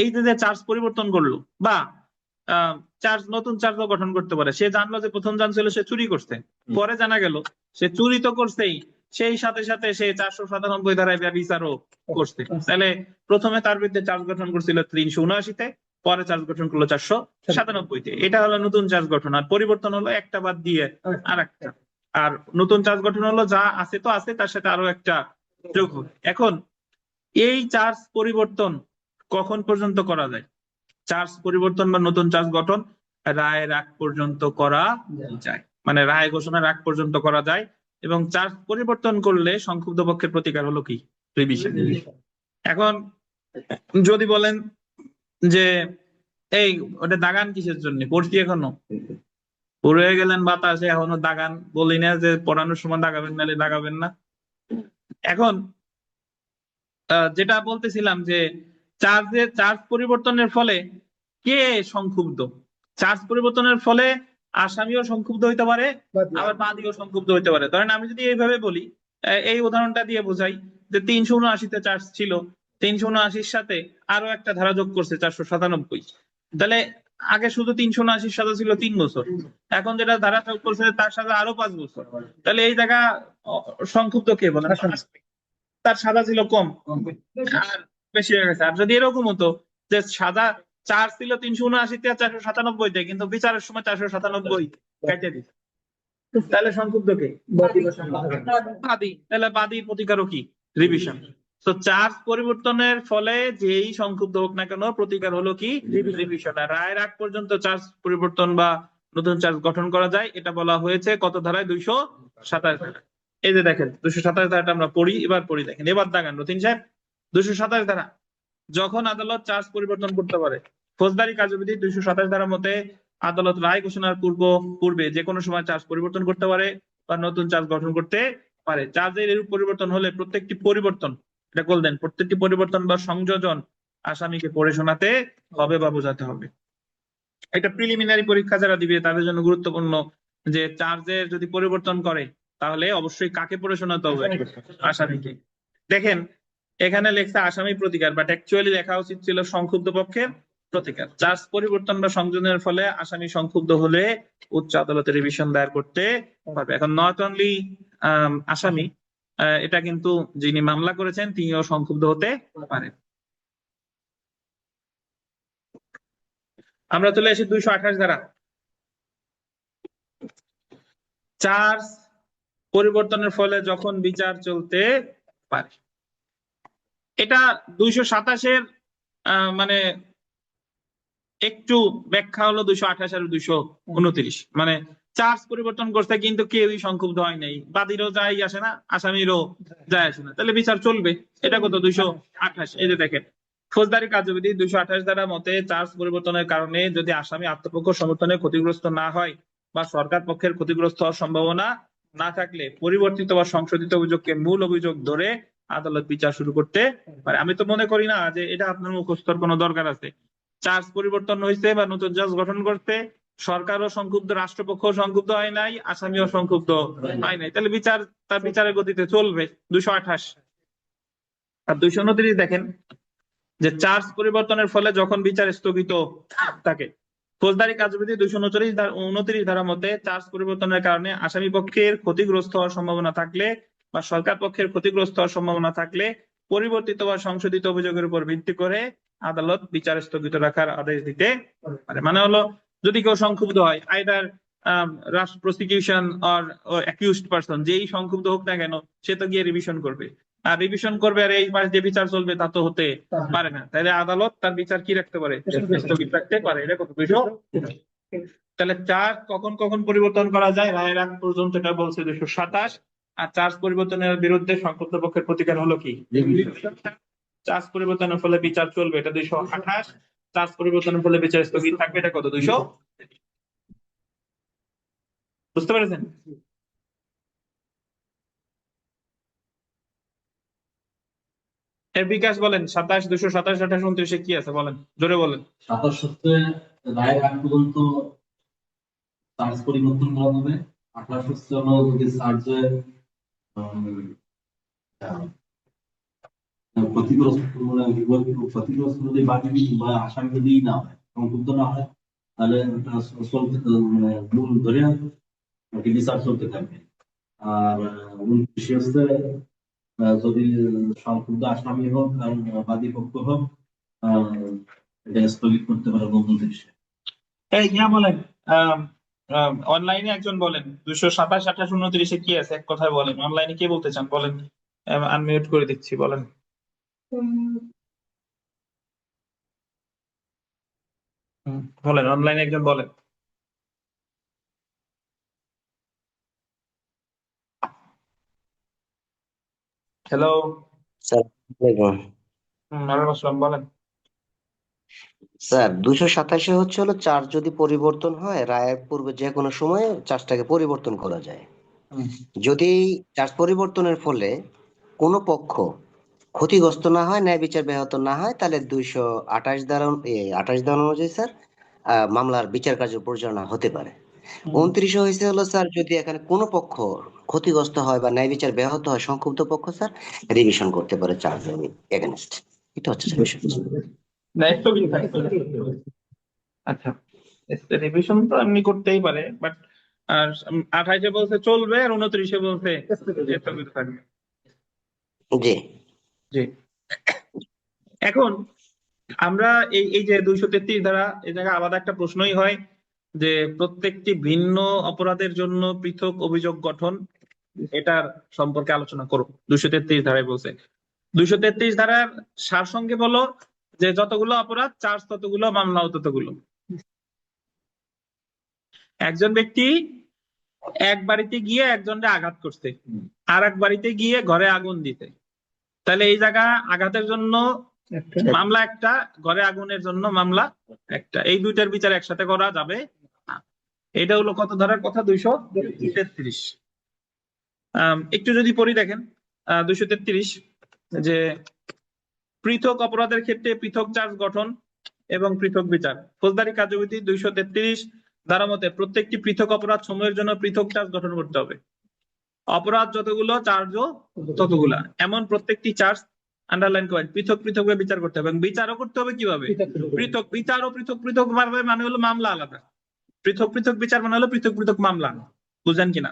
[SPEAKER 1] এই যে চার্জ পরিবর্তন করলো বা নতুন চার্জও গঠন করতে পারে। সে জানলো যে প্রথম জানছিল সে চুরি করছে, পরে জানা গেল সে চুরি তো করছেই, সেই সাথে সাথে সে 497 ধারায় ব্যভিচারও করছে। তাহলে প্রথমে তার বিরুদ্ধে চার্জ গঠন করছিল 379-তে, পরে চার্জ গঠন করলো 497-তে। এটা হলো নতুন চার্জ গঠন। আর পরিবর্তন হলো একটা বাদ দিয়ে আর একটা। আর নতুন চার্জ গঠন হলো যা আছে তো আছে, তার সাথে আরো একটা যোগ হবে। এখন এই চার্জ পরিবর্তন কখন পর্যন্ত করা যায়? চার্জ পরিবর্তন বা নতুন চার্জ গঠন রায়ের আগ পর্যন্ত করা যায়, মানে রায় ঘোষণার আগ পর্যন্ত করা যায়। এবং চার্জ পরিবর্তন করলে সংক্ষুব্ধ পক্ষের প্রতিকার হলো কি, রিভিশন। এখন যদি বলেন যে এই ওটা দাগান কিসের জন্য পড়ছি, এখনো পড়ে গেলেন বাতাসে, এখনো দাগান বলি না যে পড়ানোর সময় দাগাবেন, নাহলে দাগাবেন না। এখন যেটা বলতেছিলাম যে চার্জ পরিবর্তনের ফলে কে সংক্ষুব্ধ? চার্জ পরিবর্তনের ফলে আসামিও সংক্ষুব্ধ হইতে পারে, আবার বাদীও সংক্ষুব্ধ হইতে পারে। ধরেন আমি যদি এইভাবে বলি, এই উদাহরণটা দিয়ে বোঝাই যে 379-তে চার্জ ছিল, 379-র সাথে আরো একটা ধারা যোগ করছে 497। তাহলে আগে শুধু 379-র সাথে ছিল 3 বছর, এখন যেটা ধারা যোগ করছে তার সাথে আরো 5 বছর। তাহলে এই জায়গা সংক্ষুব্ধ কে বলেন? তার সাজা ছিল কম আর বেশি হয়ে গেছে। আর যদি এরকম হতো যে সাজা চার্জ ছিল 379-তে আর 497-তে, কিন্তু বিচারের সময় 497 কেটে দিচ্ছে, তাহলে সংক্ষুব্ধ কে? বাদী। তাহলে বাদীর প্রতিকারও কি, রিভিশন। তো চার্জ পরিবর্তনের ফলে যেই সংক্ষুব্ধ হোক না কেন, প্রতিকার হলো কি, রিভিশন। আর রায়ের আগ পর্যন্ত চার্জ পরিবর্তন বা নতুন চার্জ গঠন করা যায়, এটা বলা হয়েছে কত ধারায়? 227 ধারা। এই যে দেখেন 227 ধারাটা আমরা পড়ি, এবার পড়ি, দেখেন এবার দাগান রতিন সাহেব। 227 ধারা, যখন আদালত চার্জ পরিবর্তন করতে পারে। ফৌজদারি কার্যবিধি 227 ধারা মতে আদালত রায় ঘোষণার পূর্বে যে কোনো সময় চার্জ পরিবর্তন করতে পারে বা নতুন চার্জ গঠন করতে পারে। চার্জের এরূপ পরিবর্তন হলে প্রত্যেকটি পরিবর্তন, এটা বললেন, প্রত্যেকটি পরিবর্তন বা সংযোজন আসামিকে পড়ে শোনাতে হবে বা বোঝাতে হবে। এটা প্রিলিমিনারি পরীক্ষা যারা দিবে তাদের জন্য গুরুত্বপূর্ণ, যে চার্জের যদি পরিবর্তন করে তাহলে অবশ্যই কাকে পড়ে শোনাতে হবে? আসামিকে। দেখেন এখানে লেখা আসামি প্রতিকার, বাট অ্যাকচুয়ালি লেখা উচিত ছিল সংক্ষুব্ধ পক্ষের প্রতিকার। চার্জ পরিবর্তন বা সংযোজনের ফলে আসামি সংক্ষুব্ধ হলে উচ্চ আদালতে রিভিশন দায়ের করতে পারবে। এখন নট অনলি আসামি, এটা কিন্তু যিনি মামলা করেছেন তিনিও সংক্ষুব্ধ হতে পারেন। আমরা চলে আসি 228 ধারা। চার্জ পরিবর্তনের ফলে যখন বিচার চলতে পারে, এটা 227-এর মানে একটু ব্যাখ্যা হলো 228 আর 229। মানে চার্জ পরিবর্তন করতে কিন্তু কেউই সংক্ষুব্ধ হয় নাই, বাদীরও যাই আসে না, আসামিরও যায় আসে না, তাহলে বিচার চলবে। এটা কত? 228। এই যে দেখেন ফৌজদারি কার্যবিধি 228 ধারা মতে চার্জ পরিবর্তনের কারণে যদি আসামি আত্মপক্ষ সমর্থনে ক্ষতিগ্রস্ত না হয় বা সরকার পক্ষের ক্ষতিগ্রস্ত হওয়ার সম্ভাবনা না থাকলে পরিবর্তিত বা সংশোধিত অভিযোগকে মূল অভিযোগ ধরে আদালত বিচার শুরু করতে পারে। আমি তো মনে করি না যে এটা আপনার মুখস্থর কোনো দরকার আছে। চার্জ পরিবর্তন হয়েছে বা নতুন চার্জ গঠন করতে সরকারও সংক্ষুব্ধ, রাষ্ট্রপক্ষ সংক্ষুব্ধ হয় নাই, আসামিও সংক্ষুব্ধ হয় নাই, তাহলে বিচার তার বিচারের গতিতে চলবে। 228 আর 229 দেখেন যে চার্জ পরিবর্তনের ফলে যখন বিচার স্থগিত থাকে। ফৌজদারি কার্যবিধি 229 ধারা মতে চার্জ পরিবর্তনের কারণে আসামি পক্ষের ক্ষতিগ্রস্ত হওয়ার সম্ভাবনা থাকলে বা সরকার পক্ষের ক্ষতিগ্রস্ত হওয়ার সম্ভাবনা থাকলে পরিবর্তিত বা সংশোধিত অভিযোগের উপর ভিত্তি করে আদালত বিচার স্থগিত রাখার আদেশ দিতে পারে। মানে হলো যদি কেউ সংক্ষুব্ধ হয়, either prosecution or accused person, যেই সংক্ষুব্ধ হোক না কেন, সে তো গিয়ে রিভিশন করবে। আর রিভিশন করবে আর এই মাস যে বিচার চলবে তা তো হতে পারে না। তাহলে আদালত তার বিচার কি রাখতে পারে? স্থগিত রাখতে পারে। এটা কত? 200। তাহলে চার্জ কখন কখন পরিবর্তন করা যায় রায়ের আগ পর্যন্ত, এটা বলছে 227। আর চার্জ পরিবর্তনের বিরুদ্ধে সংক্ষুব্ধ পক্ষের প্রতিকার হলো কি? চার্জ পরিবর্তনের ফলে বিচার চলবে, এটা 228। চার্জ পরিবর্তনের ফলে বিচার স্থগিত থাকবে, এটা কত? 200। বুঝতে পেরেছেন? এর বিকাশ বলেন, 27, 227, 28, 29 কি আছে বলেন, জোরে বলেন।
[SPEAKER 5] 27 সূত্রে রায়ের আগ পর্যন্ত চার্জ পরিবর্তন করা যাবে। 28 সূত্রে হলো যদি চার্জের ক্ষতিগ্রস্ত মানে ক্ষতিগ্রস্ত যদি বাদী বা আসামি যদি না হয়, সংযুক্ত না হয়, তাহলে ওটা চলতে মানে মূল ধরে বিচার চলতে থাকবে। আর 29 হচ্ছে যদি সংক্ষুব্ধ আসামি হোক আর বাদী পক্ষ হোক, এটা স্থগিত করতে পারে বন্ধ দেশে।
[SPEAKER 1] এই ইয়া বলেন, অনলাইনে একজন বলেন 227, 28, 29 কি আছে এক কথায় বলেন, অনলাইনে কে বলতে চান বলেন, আনমিউট করে দিচ্ছি, বলেন। বলেন, অনলাইনে একজন বলেন। হ্যালো।
[SPEAKER 2] স্যার
[SPEAKER 1] ওয়ালাইকুম আসসালাম, বলেন।
[SPEAKER 2] স্যার 227 হচ্ছে হলো চার্জ যদি পরিবর্তন হয় রায়ের পূর্বে যে কোনো সময় চার্জটাকে পরিবর্তন করা যায়। যদি চার্জ পরিবর্তনের ফলে কোনো পক্ষ ক্ষতিগ্রস্ত না হয়, ন্যায় বিচার ব্যাহত না হয়, তাহলে 228 ধারা 28 ধারা অনুযায়ী স্যার মামলার বিচার কার্য পরিচালনা হতে পারে। 29 হয়েছে হলো স্যার যদি এখানে কোনো পক্ষ ক্ষতিগ্রস্ত হয় বা ন্যায় বিচার ব্যাহত হয়, সংক্ষুব্ধ পক্ষ স্যার রিভিশন করতে পারে চার্জ এগেনস্ট। এটা হচ্ছে স্যার বিষয়।
[SPEAKER 1] দায়িত্ব কিন্তু থাকবে। আচ্ছা, রিভিশন তো এমনি করতেই পারে, বাট আর 28 বলছে চলবে আর 29 বলছে স্থগিত থাকবে।
[SPEAKER 2] জি
[SPEAKER 1] জি। এখন আমরা এই যে 233 ধারা, এই জায়গায় আলাদা একটা প্রশ্নই হয় যে প্রত্যেকটি ভিন্ন অপরাধের জন্য পৃথক অভিযোগ গঠন, এটার সম্পর্কে আলোচনা করো। 233 ধারায় বলছে, 233 ধারার সারসংক্ষে বলো যে যতগুলো অপরাধ চার্জ ততগুলো, মামলাও ততগুলো। একজন ব্যক্তি এক বাড়িতে গিয়ে একজনকে আঘাত করছে, আর এক বাড়িতে গিয়ে ঘরে আগুন দিতে, তাহলে এই জায়গা আঘাতের জন্য মামলা একটা, ঘরে আগুনের জন্য মামলা একটা, এই দুইটার বিচার একসাথে করা যাবে না। এটা হলো কত ধারার কথা? 233। একটু যদি পড়ি দেখেন 233 যে পৃথক অপরাধের ক্ষেত্রে পৃথক চার্জ গঠন এবং পৃথক বিচার। ফৌজদারি কার্যবিধি 233 ধারা মতে প্রত্যেকটি পৃথক অপরাধ সমূহের জন্য পৃথক চার্জ গঠন করতে হবে। অপরাধ যতগুলো চার্জও ততগুলা, এমন প্রত্যেকটি চার্জ আন্ডারলাইন করেন পৃথক পৃথক ভাবে বিচার করতে হবে, এবং বিচারও করতে হবে কিভাবে? পৃথক বিচার ও পৃথক পৃথক ভাবে মানে হলো মামলা আলাদা, পৃথক পৃথক বিচার মানে হলো পৃথক পৃথক মামলা। বুঝেন কিনা?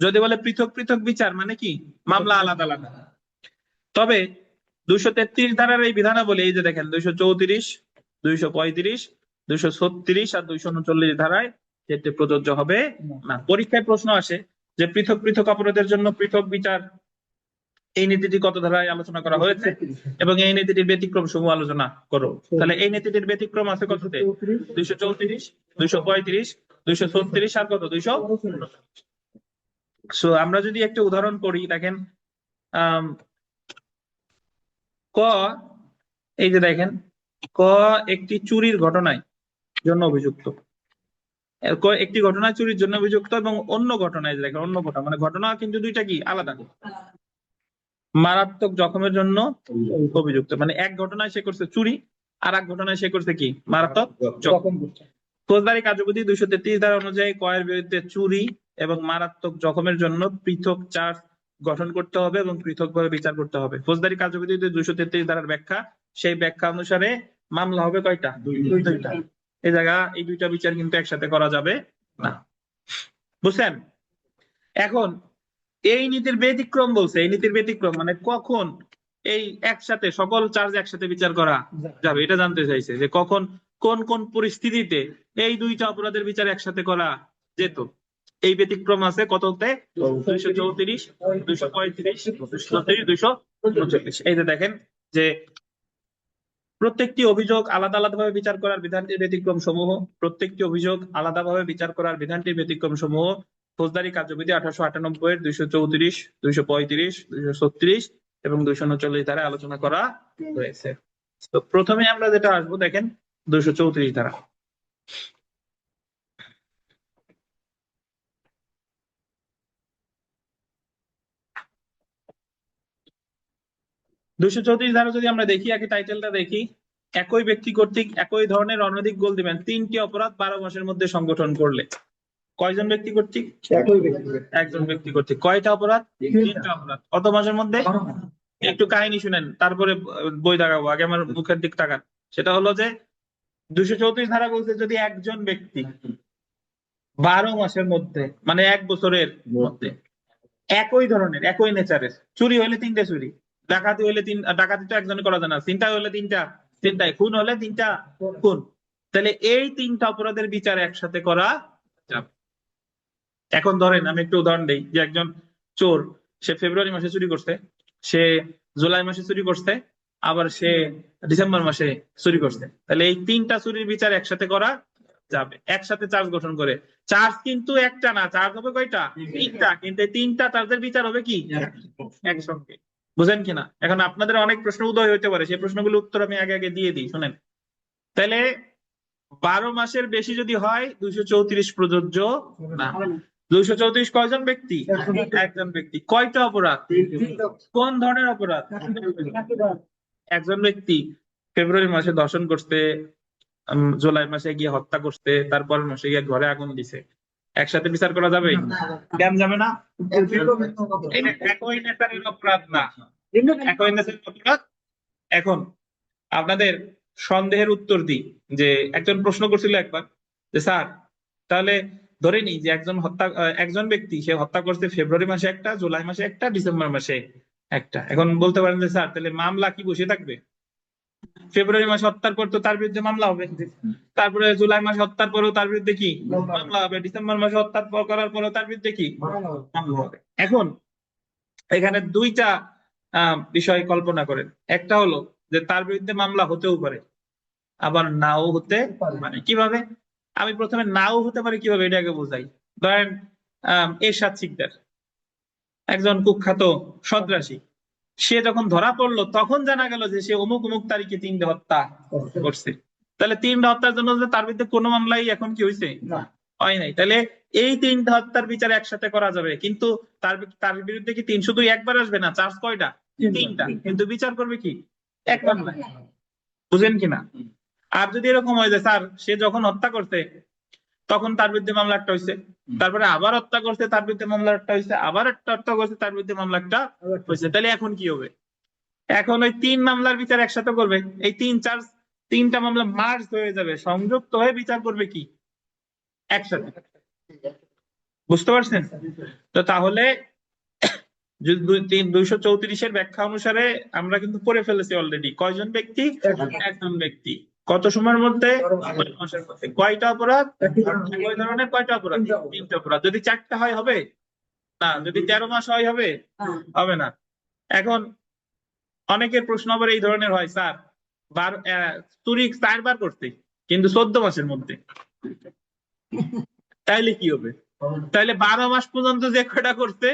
[SPEAKER 1] যদি বলে পৃথক পৃথক বিচার মানে কি মামলা আলাদা আলাদা। তবে 233 ধারার এই বিধানাবলী, এই যে দেখেন 234, 235, 236 আর 239 ধারায় ক্ষেত্রে প্রযোজ্য হবে না। পরীক্ষায় প্রশ্ন আসে যে পৃথক পৃথক অপরাধের জন্য পৃথক বিচার, এই নীতিটি কত ধারায় আলোচনা করা হয়েছে এবং এই নীতিটির ব্যতিক্রম সমূহ আলোচনা করো। তাহলে এই নীতিটির ব্যতিক্রম আছে কততে? 234, 235, 236 আর কত 239। সো আমরা যদি একটা উদাহরণ করি, দেখেন ক, এই যে দেখেন ক একটি চুরির ঘটনায় জন্য অভিযুক্ত, একটি ঘটনায় চুরির জন্য অভিযুক্ত, এবং অন্য ঘটনায় দেখেন অন্য ঘটনা মানে ঘটনা কিন্তু দুইটা কি আলাদা, মারাত্মক জখমের জন্য অভিযুক্ত। মানে এক ঘটনায় সে করছে চুরি, আর এক ঘটনায় সে করছে কি মারাত্মক জখম। ফৌজদারি কার্যবিধি 233 ধারা অনুযায়ী কয়ের বিরুদ্ধে চুরি এবং মারাত্মক জখমের জন্য পৃথক চার্জ গঠন করতে হবে এবং পৃথকভাবে বিচার করতে হবে। ফৌজদারি কার্যবিধিতে 233 ধারার ব্যাখ্যা, সেই ব্যাখ্যা অনুসারে মামলা হবে কয়টা? দুইটা। এই জায়গা এই দুইটা বিচার কিন্তু একসাথে করা যাবে না। বুঝছেন? এখন এই নীতির ব্যতিক্রম বলছে, এই নীতির ব্যতিক্রম মানে কখন এই একসাথে সকল চার্জ একসাথে বিচার করা যাবে, এটা জানতে চাইছে যে কখন কোন কোন পরিস্থিতিতে এই দুইটা অপরাধের বিচার একসাথে করা যেত। এই ব্যতিক্রম আছে কততে? 234, 235, 236, 239। এই যে দেখেন যে প্রত্যেকটি অভিযোগ আলাদা আলাদাভাবে বিচার করার বিধানটির ব্যতিক্রম সমূহ, প্রত্যেকটি অভিযোগ আলাদাভাবে বিচার করার বিধানটির ব্যতিক্রম সমূহ ফৌজদারি কার্যবিধি 1898 এর 234, 235, 236 এবং 239 ধারায় আলোচনা করা হয়েছে। তো প্রথমে আমরা যেটা আসবো দেখেন 234 ধারা। 234 ধারা যদি আমরা দেখি, আগে টাইটেলটা দেখি। একই ব্যক্তি কর্তৃক একই ধরনের অনধিক গোল দিবেন 3টি অপরাধ 12 মাসের মধ্যে সংগঠন করলে। কয়জন ব্যক্তি কর্তৃক? একজন ব্যক্তি কর্তৃক। কয়টা অপরাধ? 3টা অপরাধ। কত মাসের মধ্যে? একটু কাহিনী শুনেন, তারপরে বই দেখাবো। আগে আমার মুখের দিক তাকান। সেটা হলো যে 234 ধারা বলছে যদি একজন ব্যক্তি 12 মাসের মধ্যে, মানে 1 বছরের মধ্যে একই ধরনের একই নেচারের, চুরি হলে 3টে চুরি, ডাকাতি হলে ডাকাতি তো একজনে করা যায় না, ছিনতাই হলে 3টা, খুন হলে 3টা খুন, তাহলে এই 3টা অপরাধের বিচার একসাথে করা যাবে। এখন ধরেন আমি একটু উদাহরণ দিই, যে একজন চোর, সে ফেব্রুয়ারি মাসে চুরি করছে, সে জুলাই মাসে চুরি করছে, আবার সে ডিসেম্বর মাসে চুরি করছে, তাহলে এই 3টা চুরির বিচার একসাথে করা যাবে, একসাথে চার্জ গঠন করে। চার্জ কিন্তু একটা না, চার্জ হবে কয়টা? 3টা, কিন্তু এই 3টা চার্জের বিচার হবে কি একসঙ্গে। বুঝেন কিনা? এখন আপনাদের অনেক প্রশ্ন উদয় হইতে পারে, সেই প্রশ্নগুলোর উত্তর আমি আগে আগে দিয়ে দিই, শুনেন। তাহলে 12 মাসের বেশি যদি হয় 234 প্রযোজ্য না। 234 কয়জন ব্যক্তি? একজন ব্যক্তি। কয়টা অপরাধ? কোন ধরনের অপরাধ? একজন ব্যক্তি ফেব্রুয়ারি মাসে ধর্ষণ করতে, জুলাই মাসে গিয়ে হত্যা করতে, তারপরের মাসে গিয়ে ঘরে আগুন দিছে, একসাথে বিচার করা যাবে? কেন যাবে না? এটা একই নেচারের অপরাধ না, একই নেচারের অপরাধ। এখন আপনাদের সন্দেহের উত্তর দিই, যে একজন প্রশ্ন করছিল একবার, যে স্যার তাহলে ধরে নিই যে একজন ব্যক্তি সে হত্যা করছে ফেব্রুয়ারি মাসে একটা, জুলাই মাসে একটা, ডিসেম্বর মাসে একটা। এখন বলতে পারেন যে স্যার তাহলে মামলা কি বসে থাকবে? ফেব্রুয়ারি মাসে হত্যার পর তো তার বিরুদ্ধে মামলা হবে, তারপরে জুলাই মাসে হত্যার পরেও তার বিরুদ্ধে কি মামলা হবে, ডিসেম্বর মাসে হত্যা করার পরেও তার বিরুদ্ধে কি মামলা হবে। এখন এখানে 2টা বিষয় কল্পনা করেন। একটা হলো যে তার বিরুদ্ধে মামলা হতেও পারে, আবার নাও হতে পারে। কিভাবে? আমি প্রথমে নাও হতে পারে কিভাবে এটাকে বোঝাই। ধরেন এরশাদ শিকদার একজন কুখ্যাত সন্ত্রাসী, সে যখন ধরা পড়লো তখন জানা গেল যে সে অমুক অমুক তারিখে 3টে হত্যা করছে, তাহলে 3টে হত্যার জন্য তার বিরুদ্ধে কোনো মামলাই এখন কি হয়েছে? হয় নাই। তাহলে এই 3টে হত্যার বিচার একসাথে করা যাবে, কিন্তু তার বিরুদ্ধে কি 3 শুধু একবার আসবে না, চার্জ কয়টা? 3টা, কিন্তু বিচার করবে কি এক মামলায়। বুঝেন কিনা? আর যদি এরকম হয় যে স্যার সে যখন হত্যা করছে তখন তার বিরুদ্ধে মামলা একটা হয়েছে, তারপরে আবার হত্যা করছে তার বিরুদ্ধে মামলা একটা হয়েছে, আবার একটা হত্যা করছে তার বিরুদ্ধে মামলা একটা হয়েছে, তাহলে এখন কি হবে? এখন ওই 3 মামলার বিচার একসাথে করবে, এই 3টা মামলা মার্জ হয়ে যাবে, সংযুক্ত হয়ে বিচার করবে কি একসাথে। বুঝতে পারছেন? তো তাহলে 234-এর ব্যাখ্যা অনুসারে আমরা কিন্তু পড়ে ফেলেছি অলরেডি। কয়জন ব্যক্তি? একজন ব্যক্তি। কত সময়ের মধ্যে? 12 মাসের মধ্যে। কয়টা অপরাধ? একই ধরনের কয়টা অপরাধ? 3টা অপরাধ। যদি 4টা হয় হবে না, যদি 13 মাস হয় হবে হবে না। এখন অনেকের প্রশ্ন আবার এই ধরনের হয়, স্যার চুরি 4 বার করতে কিন্তু 14 মাসের মধ্যে, তাইলে কি হবে? তাহলে 12 মাস পর্যন্ত যে কয়টা করতে,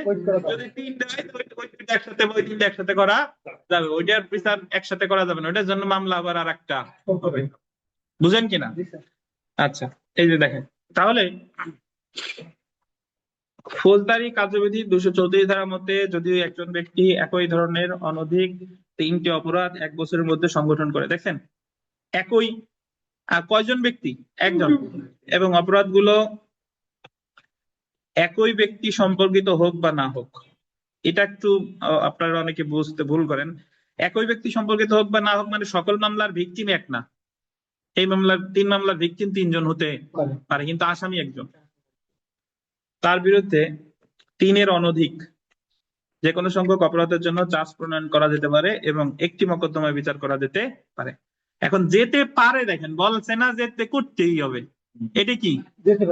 [SPEAKER 1] যদি 3টা হয় ওই 3টা একসাথে করা যাবে, ওইটার বিচার একসাথে করা যাবে না, ওইটার জন্য মামলা আবার আর একটা হবে। বুঝেন কিনা? আচ্ছা, এই যে দেখেন, তাহলে ফৌজদারি কার্যবিধি 234 ধারা মতে যদি একজন ব্যক্তি একই ধরনের অনধিক 3টে অপরাধ 1 বছরের মধ্যে সংগঠন করে, দেখেন একই, কয়জন ব্যক্তি? একজন, এবং অপরাধগুলো একই ব্যক্তি সম্পর্কিত হোক বা না হোক, এটা একটু আপনারা অনেকে বুঝতে ভুল করেন। একই ব্যক্তি সম্পর্কিত হোক বা না হোক মানে সকল মামলার ভিকটিম এক না। এই মামলার 3 মামলার ভিকটিম 3 জন হতে পারে, কিন্তু আসামি একজন। তার বিরুদ্ধে 3-এর অনধিক যে কোনো সংখ্যক অপরাধের জন্য চার্জ প্রণয়ন করা যেতে পারে এবং একটি মোকদ্দমায় বিচার করা যেতে পারে। এখন যেতে পারে, দেখেন বলছে না যেতে করতেই হবে, এটা কি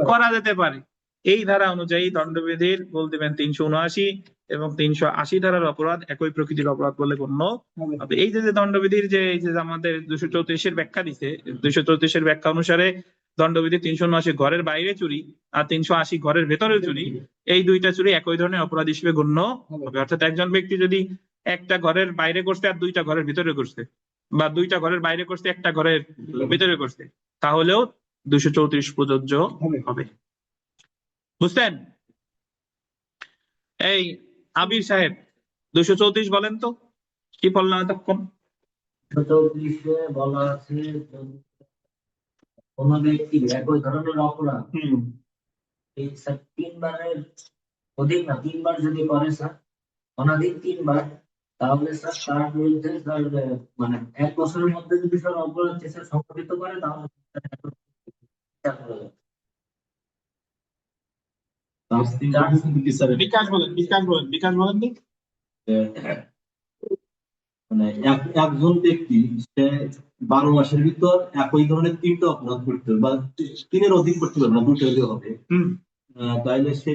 [SPEAKER 1] করা যেতে পারে। এই ধারা অনুযায়ী দণ্ডবিধির গোল দিবেন 379 এবং 380 ধারার অপরাধ একই প্রকৃতির অপরাধ বলে গণ্য হবে। এই যে দণ্ডবিধির যে এই যে আমাদের 234-এর ব্যাখ্যা দিছে, 234-এর ব্যাখ্যা অনুসারে দণ্ডবিধি 379 ঘরের বাইরে চুরি আর 380 ঘরের ভেতরে চুরি, এই 2টা চুরি একই ধরনের অপরাধ হিসেবে গণ্য হবে। অর্থাৎ একজন ব্যক্তি যদি একটা ঘরের বাইরে করছে আর 2টা ঘরের ভিতরে করছে, বা 2টা ঘরের বাইরে করছে একটা ঘরের ভিতরে করছে, তাহলেও 234 প্রযোজ্য হবে। বুঝছেন? এই আবির সাহেব 234 বলেন তো। কি বললাম এতক্ষণ?
[SPEAKER 5] 34-এ বলা আছে যদি কোনো ব্যক্তি একই ধরনের অপরাধ এই স্যার 3 বারের অধিক না 3 বার যদি করে স্যার অনধিক 3 বার, তাহলে স্যার তার বিরুদ্ধে স্যার মানে 1 বছরের মধ্যে যদি স্যার অপরাধ স্যার সংঘটিত করে তাহলে বিচার করা যাবে।
[SPEAKER 1] বিকাশ বলেন, বিকাশ বলেন নি?
[SPEAKER 5] মানে একজন ব্যক্তি সে 12 মাসের ভিতর একই ধরনের 3টা অপরাধ করতে হবে বা 3-এর অধিক করতে পারবে না, 2টা হলে হবে। তাইলে সে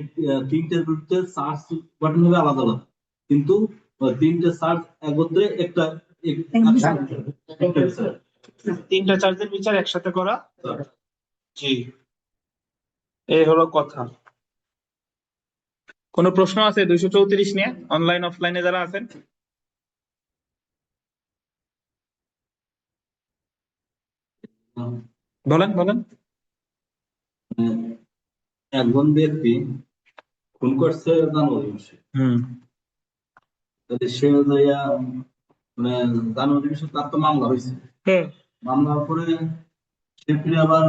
[SPEAKER 5] 3টের বিরুদ্ধে চার্জ গঠন হবে আলাদা আলাদা, কিন্তু 3টে চার্জ একত্রে একটা বিচার।
[SPEAKER 1] 3টা চার্জের বিচার একসাথে করা। জি, এই হলো কথা। কোনো প্রশ্ন আছে 234 নিয়ে, অনলাইন অফলাইনে যারা আছেন? বলেন বলেন।
[SPEAKER 5] একজন ব্যক্তি খুন করছে জানুয়ারি মাসে, তাহলে সে যাইয়া মানে জানুয়ারি মাসে তার তো মামলা হয়েছে, মামলার পরে সে ফিরে আবার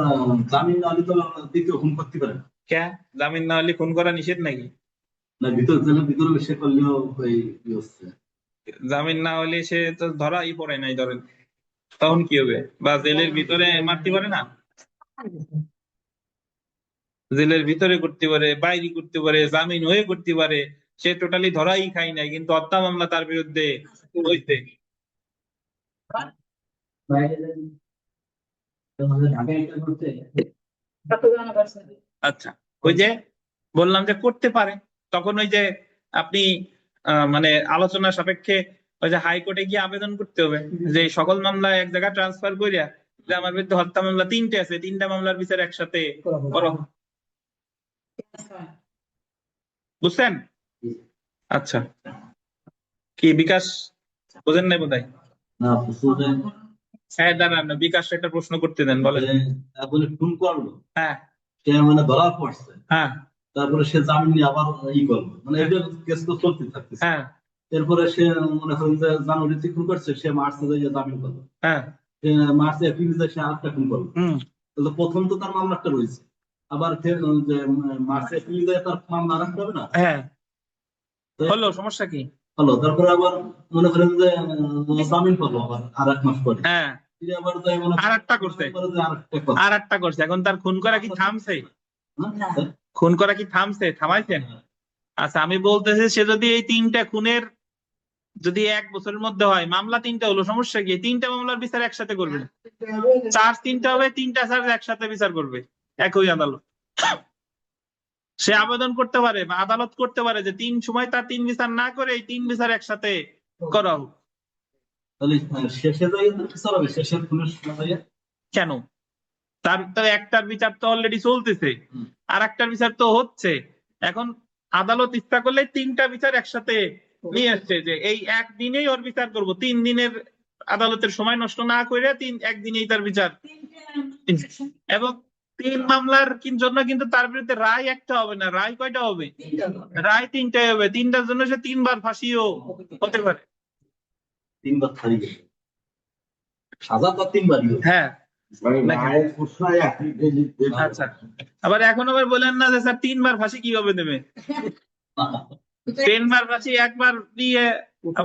[SPEAKER 5] জামিন না হলে তো দ্বিতীয় খুন করতে পারে না।
[SPEAKER 1] কে জামিন না হলে খুন করা নিষেধ নাকি?
[SPEAKER 5] না, জেলের ভিতরে সে করলেও হচ্ছে
[SPEAKER 1] জামিন না হলে সে তো ধরাই পড়ে নাই ধরেন, তখন কি হবে? বা জেলের ভিতরে মারতে পারে না? জেলের ভিতরে করতে পারে, বাইরে করতে পারে, জামিন হয়ে করতে পারে, সে টোটালি ধরাই খাই নাই কিন্তু হত্যা মামলা তার বিরুদ্ধে হইতে। আচ্ছা, ওই যে বললাম যে করতে পারে, তখন ওই যে আপনি মানে আলোচনা সাপেক্ষে ওই যে হাইকোর্টে গিয়ে আবেদন করতে হবে যে সকল মামলা এক জায়গায় ট্রান্সফার করিয়া যে আমার বিরুদ্ধে হত্যা মামলা 3টে আছে, 3টা মামলার বিচার একসাথে করো। বুঝছেন? আচ্ছা, কি বিকাশ বোঝেন নাই বোধহয়?
[SPEAKER 5] না বুঝলে
[SPEAKER 1] হ্যাঁ দাঁড়ান, বিকাশ একটা প্রশ্ন করতে দেন, বলেন।
[SPEAKER 5] এখন খুন করলো,
[SPEAKER 1] হ্যাঁ
[SPEAKER 5] সে মানে ধরা পড়ছে,
[SPEAKER 1] হ্যাঁ
[SPEAKER 5] তারপরে সে জামিন নিয়ে আবার করলো, মানে এটা কেস তো চলতে থাকতেছে।
[SPEAKER 1] হ্যাঁ
[SPEAKER 5] এরপরে সে মনে করেন যে জানুয়ারিতে খুন করছে, সে মার্চে যাইয়া জামিন করলো,
[SPEAKER 1] হ্যাঁ
[SPEAKER 5] সে মার্চে এপ্রিলে যায় সে আরেকটা খুন করলো, তাহলে প্রথম তো তার মামলাটা রয়েছে, আবার ফের যে মার্চে এপ্রিলে যায় তার মামলা আরেকটা হবে না?
[SPEAKER 1] হ্যাঁ, হলো, সমস্যা কি?
[SPEAKER 5] হলো, তারপরে আবার মনে করেন যে জামিন পাবো আবার আর 1 মাস পরে,
[SPEAKER 1] হ্যাঁ
[SPEAKER 5] ফিরে আবার যাই মনে
[SPEAKER 1] আর একটা করছে,
[SPEAKER 5] আরেকটা
[SPEAKER 1] আর একটা করছে, এখন তার খুন করা কি থামছে?
[SPEAKER 5] কথা।
[SPEAKER 1] খুন করা কি থামছে, থামাইছেন? আচ্ছা, আমি বলতেছি সে যদি এই 3টা খুনের যদি 1 বছরের মধ্যে হয়, মামলা 3টা হলো, সমস্যা কি? 3টা মামলার বিচার একসাথে করবে, চার্জ 3টা হবে, 3টা চার্জ একসাথে বিচার করবে একই আদালত। সে আবেদন করতে পারে বা আদালত করতে পারে যে 3 সময় তার 3 বিচার না করে এই 3 বিচার একসাথে করা হোক।
[SPEAKER 5] তাহলে শেষে যাই বিচার হবে, শেষের খুনের সময়
[SPEAKER 1] কেন? তার তো একটার বিচার তো অলরেডি চলতেছে, আর একটার বিচার তো হচ্ছে। এখন আদালত ইচ্ছা করলে 3টা বিচার একসাথে নিয়ে আসছে যে এই একদিনেই ওর বিচার করব, 3 দিনের আদালতের সময় নষ্ট না করে একদিনেই তার বিচার। এবং 3 মামলার জন্য কিন্তু তার বিরুদ্ধে রায় একটা হবে না, রায় কয়টা হবে? রায় 3টাই হবে। 3টার জন্য সে 3 বার ফাঁসিও হতে পারে।
[SPEAKER 5] 3 বার ছাড়ি গেছে, সাজা তো 3 বারই হবে।
[SPEAKER 1] হ্যাঁ, আচ্ছা, আবার এখন আবার বলেন না যে স্যার 3 বার ফাঁসি কিভাবে দেবে? 3 বার ফাঁসি, একবার দিয়ে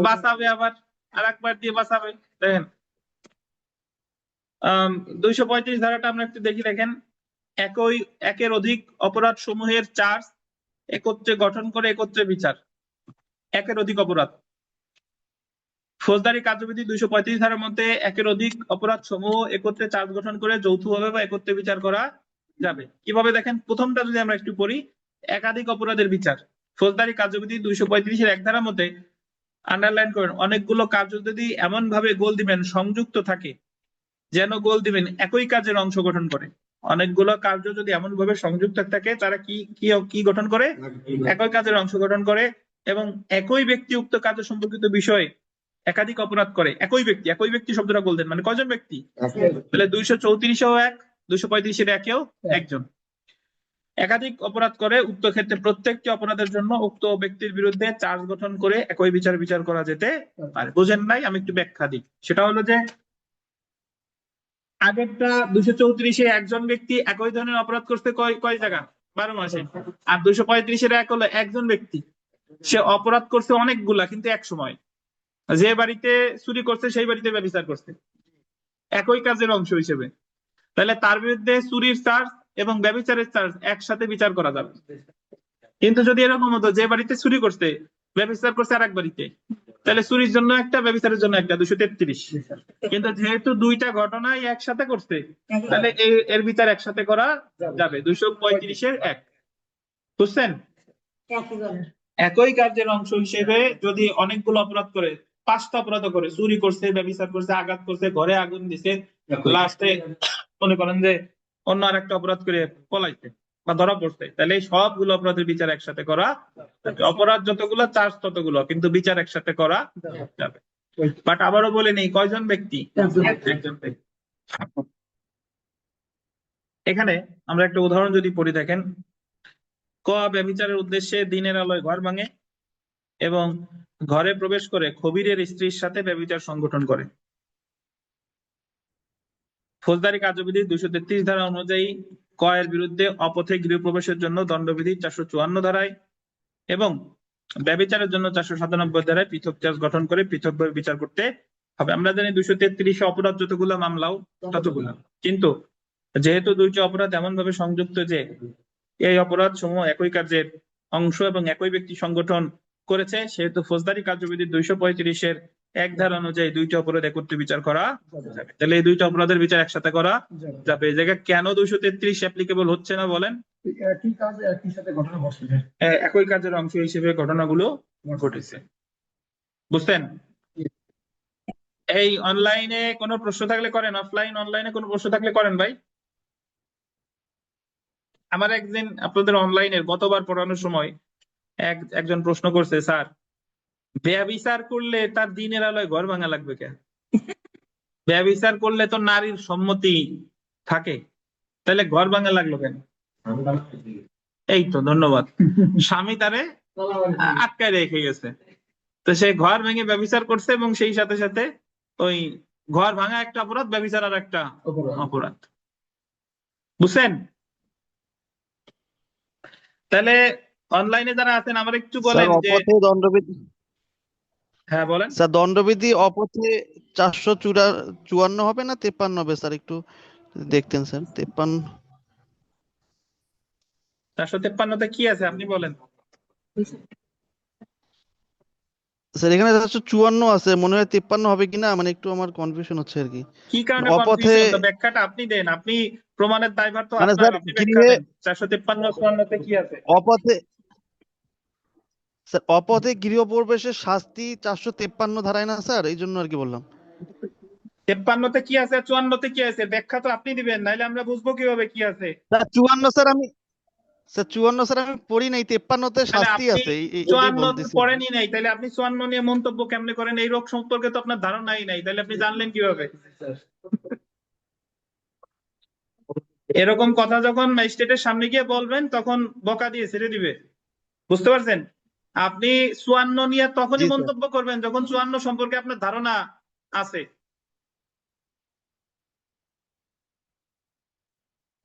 [SPEAKER 1] বাঁচাবে আবার আর একবার দিয়ে বাঁচাবে। দেখেন 235 ধারাটা আমরা একটু দেখি। দেখেন, একের অধিক অপরাধ সমূহের চার্জ একত্রে গঠন করে একত্রে বিচার। একের অধিক অপরাধ, ফৌজদারি কার্যবিধি 235 ধারার মধ্যে একের অধিক অপরাধ সমূহ একত্রে চার্জ গঠন করে যৌথভাবে বা একত্রে বিচার করা যাবে। কিভাবে? দেখেন, প্রথমটা যদি আমরা একটু পড়ি, একাধিক অপরাধের বিচার। ফৌজদারি কার্যবিধি 235-এর 1 ধারার মধ্যে আন্ডারলাইন করেন, অনেকগুলো কার্য যদি এমন ভাবে গোল দিবেন সংযুক্ত থাকে যেন গোল দিবেন একই কাজের অংশ গঠন করে। অনেকগুলো কার্য যদি এমন ভাবে সংযুক্ত থাকে তারা কি কি কি গঠন করে? একই কাজের অংশ গঠন করে এবং একই ব্যক্তি উক্ত কার্য সম্পর্কিত বিষয়ে একাধিক অপরাধ করে। একই ব্যক্তি শব্দটা বলতেন মানে কয়জন ব্যক্তি? তাহলে 234-এও 1, 235-এর 1-এও একজন। একাধিক অপরাধ করে উক্ত ক্ষেত্রে প্রত্যেকটি অপরাধের জন্য উক্ত ব্যক্তির বিরুদ্ধে চার্জ গঠন করে একই বিচার করা যেতে পারে। বুঝেন নাই? আমি একটু ব্যাখ্যা দিই। সেটা হলো যে আগেরটা 234-এ একজন ব্যক্তি একই ধরনের অপরাধ করতে কয় জায়গা 12 মাসে, আর 235-এর এক হলো একজন ব্যক্তি সে অপরাধ করছে অনেকগুলা কিন্তু এক সময়। যে বাড়িতে চুরি করছে সেই বাড়িতে ব্যভিচার করছে একই কাজের অংশ হিসেবে, তাহলে তার বিরুদ্ধে চুরির চার্জ এবং ব্যভিচারের চার্জ একসাথে বিচার করা যাবে। কিন্তু যদি এরকম হতো যে বাড়িতে চুরি করছে ব্যভিচার করছে আর এক বাড়িতে, তাহলে চুরির জন্য একটা, ব্যভিচারের জন্য একটা, 233। কিন্তু যেহেতু দুইটা ঘটনাই একসাথে করছে তাহলে এর বিচার একসাথে করা যাবে 235-এর 1। বুঝছেন? একই কাজের অংশ হিসেবে যদি অনেকগুলো অপরাধ করে, 5টা অপরাধ করে, চুরি করছে, ব্যভিচার করছে, আঘাত করছে, ঘরে আগুন দিছে, লাস্টে মনে করেন যে অন্য আর একটা অপরাধ করে পলাইছে বা ধরা পড়ছে, তাহলে এই সবগুলো অপরাধের বিচার একসাথে করা যাবে। অপরাধ যতগুলো চার্জ ততগুলো, কিন্তু বিচার একসাথে করা যাবে। বাট আবারও বলে নেই কয়জন ব্যক্তি? একজন ব্যক্তি। এখানে আমরা একটা উদাহরণ যদি পড়ি, দেখেন, ক ব্যভিচারের উদ্দেশ্যে দিনের আলোয় ঘর ভাঙে এবং ঘরে প্রবেশ করে খবিরের স্ত্রীর সাথে ব্যভিচার সংগঠন করে। ফৌজদারি কার্যবিধি 233 ধারা অনুযায়ী ক এর বিরুদ্ধে অপথে গৃহপ্রবেশের জন্য দণ্ডবিধি 454 ধারায় এবং ব্যভিচারের জন্য 497 ধারায় পৃথক চার্জ গঠন করে পৃথকভাবে বিচার করতে হবে। আমরা জানি 233-এ অপরাধ যতগুলো মামলাও ততগুলো, কিন্তু যেহেতু দুইটি অপরাধ এমন ভাবে সংযুক্ত যে এই অপরাধ সমূহ একই কাজের অংশ এবং একই ব্যক্তি সংগঠন করেছে, সেহেতু ফৌজদারি কার্যবিধি 235-এর 1 ধারা অনুযায়ী দুইটি অপরাধ একত্রে বিচার করা যাবে। তাহলে এই দুইটা অপরাধের বিচার একসাথে করা যাবে। এই জায়গায় কেন 233 অ্যাপ্লিকেবল হচ্ছে না বলেন?
[SPEAKER 4] একই কাজ একই সাথে ঘটনা ঘটছে।
[SPEAKER 1] একই কাজের অংশ হিসেবে ঘটনাগুলো ঘটেছে। বুঝছেন? এই অনলাইনে কোনো প্রশ্ন থাকলে করেন, অফলাইন অনলাইনে কোনো প্রশ্ন থাকলে করেন ভাই। আমার একদিন আপনাদের অনলাইনের গতবার পড়ানোর সময় একজন প্রশ্ন করছে, স্যার ব্যভিচার করলে তার দিনের আলোয় ঘর ভাঙা লাগবে কেন? ব্যভিচার করলে তো নারীর সম্মতি থাকে, তাহলে ঘর ভাঙা লাগলো কেন? এই তো, ধন্যবাদ। স্বামী তারে আটকায় রেখে গেছে, তো সে ঘর ভেঙে ব্যভিচার করছে এবং সেই সাথে সাথে ওই ঘর ভাঙা একটা অপরাধ, ব্যভিচার আর একটা অপরাধ। বুঝছেন? তাহলে অনলাইনে যারা আছেন আমার একটু বলেন যে হ্যাঁ বলেন
[SPEAKER 6] স্যার, দণ্ডবিধি অপথে 454 হবে না 53 হবে স্যার? একটু দেখতেন স্যার। 53
[SPEAKER 1] 453-তে কি আছে আপনি বলেন।
[SPEAKER 6] স্যার এখানে 454 আছে, মনে হয় 53 হবে কিনা, মানে একটু আমার কনফিউশন হচ্ছে আর কি।
[SPEAKER 1] কি কারণে
[SPEAKER 6] অপথে
[SPEAKER 1] কনফিউশন? তো ব্যাখ্যাটা আপনি দেন, আপনি প্রমাণের দায়ভার তো
[SPEAKER 6] মানে
[SPEAKER 1] আপনার,
[SPEAKER 6] স্যার
[SPEAKER 1] আপনি ব্যাখ্যা
[SPEAKER 6] গৃহে
[SPEAKER 1] দেন। 453-54-তে কি আছে?
[SPEAKER 6] অপথে স্যার অপথে গৃহপ্রবেশের শাস্তি 453 ধারায় না স্যার, এই জন্য আর কি বললাম।
[SPEAKER 1] 53-তে কি আছে, 54-তে কি আছে? ব্যাখ্যা তো আপনি দিবেন, নাইলে আমরা বুঝবো কিভাবে কি আছে।
[SPEAKER 6] স্যার 54 স্যার আমি পড়ি নাই, 53-তে
[SPEAKER 1] তাহলে
[SPEAKER 6] শাস্তি
[SPEAKER 1] আপনি
[SPEAKER 6] আছে, এটাই
[SPEAKER 1] 54
[SPEAKER 6] বলতেছি।
[SPEAKER 1] পড়েনি নাই, তাহলে আপনি 54 নিয়ে মন্তব্য কেমনে করেন? এই রোগ সম্পর্কে তো আপনার ধারণাই নাই, তাহলে আপনি জানলেন কিভাবে? এরকম কথা যখন ম্যাজিস্ট্রেটের সামনে গিয়ে বলবেন তখন বকা দিয়ে ছেড়ে দিবে। বুঝতে পারছেন? আপনি 54 নিয়ে তখনই
[SPEAKER 6] জি স্যার।
[SPEAKER 1] মন্তব্য করবেন যখন 54 সম্পর্কে আপনার ধারণা আছে।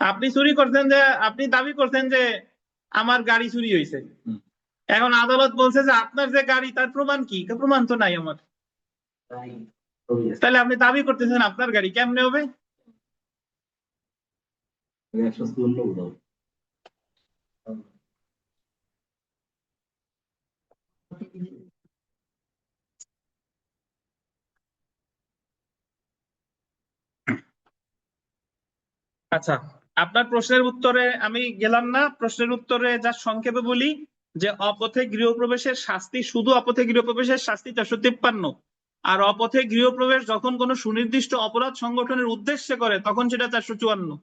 [SPEAKER 1] আপনি চুরি করছেন, যে আপনি দাবি করছেন যে আমার গাড়ি চুরি হয়েছে, এখন আদালত বলছে যে আপনার যে গাড়ি তার প্রমাণ কি? প্রমাণ তো নাই আমার, তাহলে আপনি দাবি করতেছেন আপনার গাড়ি, কেমনে হবে? আচ্ছা, আপনার প্রশ্নের উত্তরে আমি গেলাম না। প্রশ্নের উত্তরে যা সংক্ষেপে বলি যে অপথে গৃহপ্রবেশের শাস্তি, শুধু অপথে গৃহপ্রবেশের শাস্তি 453, আর অপথে গৃহপ্রবেশ যখন কোনো সুনির্দিষ্ট অপরাধ সংগঠনের উদ্দেশ্যে করে তখন সেটা 454।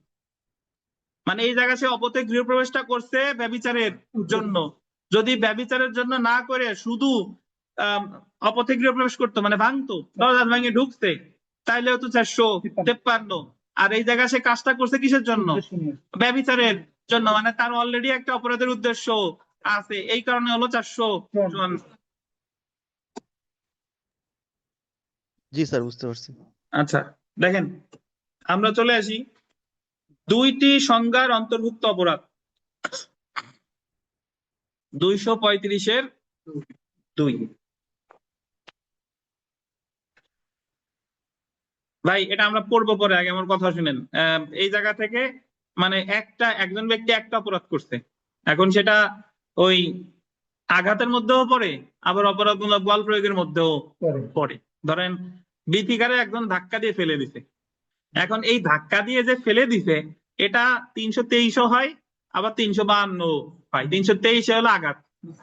[SPEAKER 1] মানে এই জায়গায় সে অপথে গৃহপ্রবেশটা করছে ব্যভিচারের জন্য, যদি ব্যভিচারের জন্য না করে শুধু অপথে গৃহপ্রবেশ করতো, মানে ভাঙতো, দরজা ভাঙে ঢুকতে, তাইলেও তো 453। আর এই জায়গায় সে কাজটা করছে কিসের জন্য? ব্যভিচারের জন্য, মানে তার অলরেডি একটা অপরাধের উদ্দেশ্য আছে, এই কারণে হলো 454।
[SPEAKER 6] জি স্যার, বুঝতে পারছি।
[SPEAKER 1] আচ্ছা, দেখেন আমরা চলে আসি দুইটি সংজ্ঞার অন্তর্ভুক্ত অপরাধ। 235-এর 2। ভাই এটা আমরা পড়বো পরে, আগে আমার কথা শুনেন। এই জায়গা থেকে মানে একজন ব্যক্তি একটা অপরাধ করছে, এখন সেটা ওই আঘাতের মধ্যেও পড়ে, আবার অপরাধমূলক বল প্রয়োগের মধ্যেও পড়ে। ধরেন বিথিকারে একজন ধাক্কা দিয়ে ফেলে দিছে, এখন এই ধাক্কা দিয়ে যে ফেলে দিছে এটা 323ও হয়, আবার 352 হয়। 323 হলো আঘাত,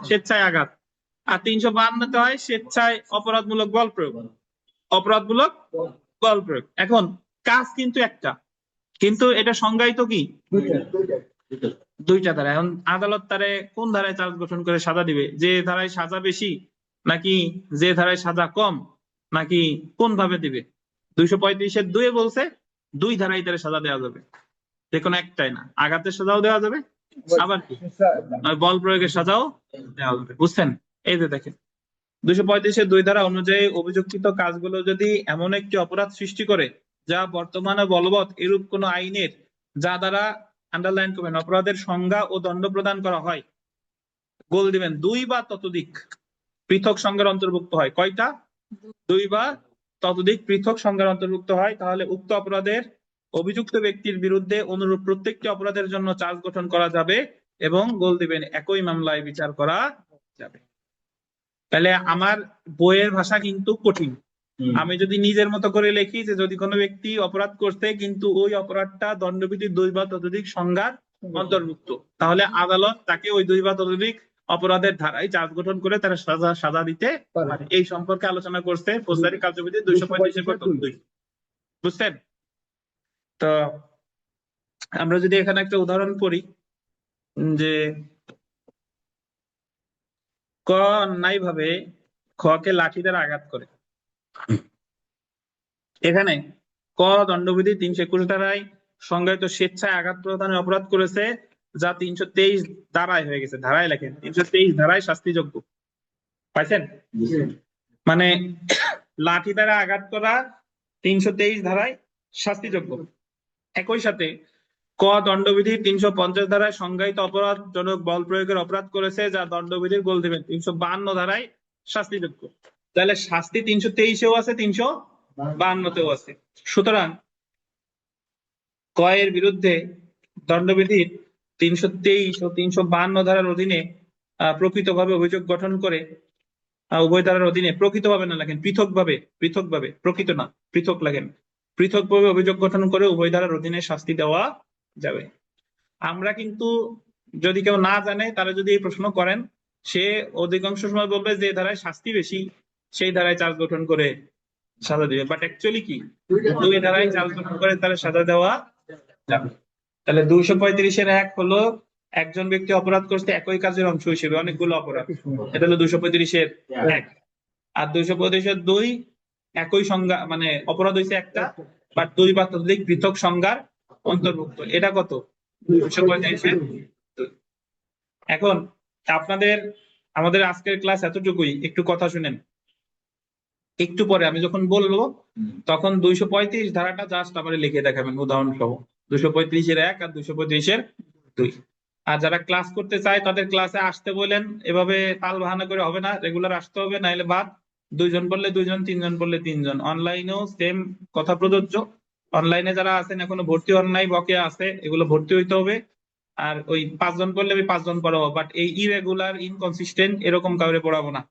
[SPEAKER 1] স্বেচ্ছায় আঘাত, আর 352 হয় স্বেচ্ছায় অপরাধমূলক বল প্রয়োগ, অপরাধমূলক বল প্রয়োগ। এখন কাজ কিন্তু একটা, কিন্তু এটা সংজ্ঞায়িত কি দুইটা ধারা। এখন আদালত তারে কোন ধারায় চার্জ গঠন করে সাজা দিবে, যে ধারায় সাজা বেশি নাকি যে ধারায় সাজা কম, নাকি কোন ভাবে দিবে? 235-এর 2 বলছে দুই ধারায় তারে সাজা দেওয়া যাবে, যে কোনো একটাই না, আঘাতের সাজাও দেওয়া যাবে, আবার কি বল প্রয়োগের সাজাও দেওয়া যাবে। বুঝছেন? এই যে দেখেন 235-এর 2 ধারা অনুযায়ী অভিযুক্ত কাজগুলো যদি এমন একটি অপরাধ সৃষ্টি করে যা বর্তমানে বলবৎ এরূপ কোন আইনের, যা দ্বারা আন্ডারলাইন করবেন অপরাধের সংজ্ঞা ও দণ্ড প্রদান করা হয়, গোল দিবেন 2 বা ততোধিক পৃথক সংজ্ঞার অন্তর্ভুক্ত হয়। কয়টা? 2 বা ততোধিক পৃথক সংজ্ঞার অন্তর্ভুক্ত হয়, তাহলে উক্ত অপরাধের অভিযুক্ত ব্যক্তির বিরুদ্ধে অনুরূপ প্রত্যেকটি অপরাধের জন্য চার্জ গঠন করা যাবে এবং গোল দিবেন একই মামলায় বিচার করা যাবে। তাহলে আমার বইয়ের ভাষা কিন্তু কঠিন। আমি যদি নিজের মতো করে লিখি যে যদি কোনো ব্যক্তি অপরাধ করছে কিন্তু ওই অপরাধটা দণ্ডবিধির 2 বা ততোধিক সংজ্ঞার অন্তর্ভুক্ত, তাহলে আদালত তাকে ওই 2 বা ততোধিক অপরাধের ধারায় চার্জ গঠন করে তারা সাজা দিতে পারে। এই সম্পর্কে আলোচনা করছে ফৌজদারি কার্যবিধি 235-2। বুঝছেন? তো আমরা যদি এখানে একটা উদাহরণ পড়ি, যে ক অন্যায় ভাবে খকে লাঠি দ্বারা আঘাত করে। এখানে ক দণ্ডবিধি 321 ধারায় সংজ্ঞায়িত স্বেচ্ছায় আঘাত প্রদানের অপরাধ করেছে, যা 323 ধারায় হয়ে গেছে। ধারায় লেখেন 323 ধারায় শাস্তিযোগ্য। পাইছেন? মানে লাঠি দ্বারা আঘাত করা 323 ধারায় শাস্তিযোগ্য। একই সাথে ক দণ্ডবিধি 350 ধারায় সংজ্ঞায়িত অপরাধজনক বল প্রয়োগের অপরাধ করেছে, যা দণ্ডবিধির গোল দিবেন 352 ধারায় শাস্তিযোগ্য। তাহলে শাস্তি 323-এও আছে, 352-তেও আছে। সুতরাং ক এর বিরুদ্ধে দণ্ডবিধির 323 ও 352 ধারার অধীনে প্রকৃতভাবে অভিযোগ গঠন করে, উভয় ধারার অধীনে প্রকৃতভাবে না লেখেন, পৃথকভাবে, প্রকৃত না পৃথক লেখেন, পৃথকভাবে অভিযোগ গঠন করে উভয় ধারার অধীনে শাস্তি দেওয়া যাবে। আমরা কিন্তু যদি কেউ না জানে তারা যদি এই প্রশ্ন করেন, সে অধিকাংশ সময় বলবে যে ধারায় শাস্তি বেশি সেই ধারায় চার্জ গঠন করে সাজা দিবে, বাট অ্যাকচুয়ালি কি 2 ধারায় চার্জ গঠন করে তারা সাজা দেওয়া যাবে। তাহলে 235-এর 1 হলো একজন ব্যক্তি অপরাধ করছে একই কাজের অংশ হিসেবে অনেকগুলো অপরাধ, এটা হলো 235-এর 1। আর 235-এর 2 একই সংজ্ঞা, মানে অপরাধ হয়েছে একটা, বাট 2 বা ততোধিক পৃথক সংজ্ঞার অন্তর্ভুক্ত। এটা কত? 235-এর 2। এখন আমাদের আজকের ক্লাস এতটুকুই, একটু কথা শুনেন। একটু পরে আমি যখন বলবো তখন 235 ধারাটা জাস্ট আবার লিখে দেখাবেন উদাহরণ সহ, 235-এর 1 আর 235-এর 2। আর যারা ক্লাস করতে চায় তাদের ক্লাসে আসতে বলেন, এভাবে তাল বাহানা করে হবে না, রেগুলার আসতে হবে, নাইলে বাদ। 2 জন পড়লে 2 জন, 3 জন পড়লে 3 জন। অনলাইনেও সেম কথা প্রযোজ্য। অনলাইনে যারা আছেন এখনো ভর্তি হন নাই, বকেয়া আছে, এগুলো ভর্তি হইতে হবে। আর ওই 5 জন পড়লে আমি 5 জন পড়াবো, বাট এই ইরেগুলার ইনকনসিস্টেন্ট এরকম কাউরে পড়াবো না।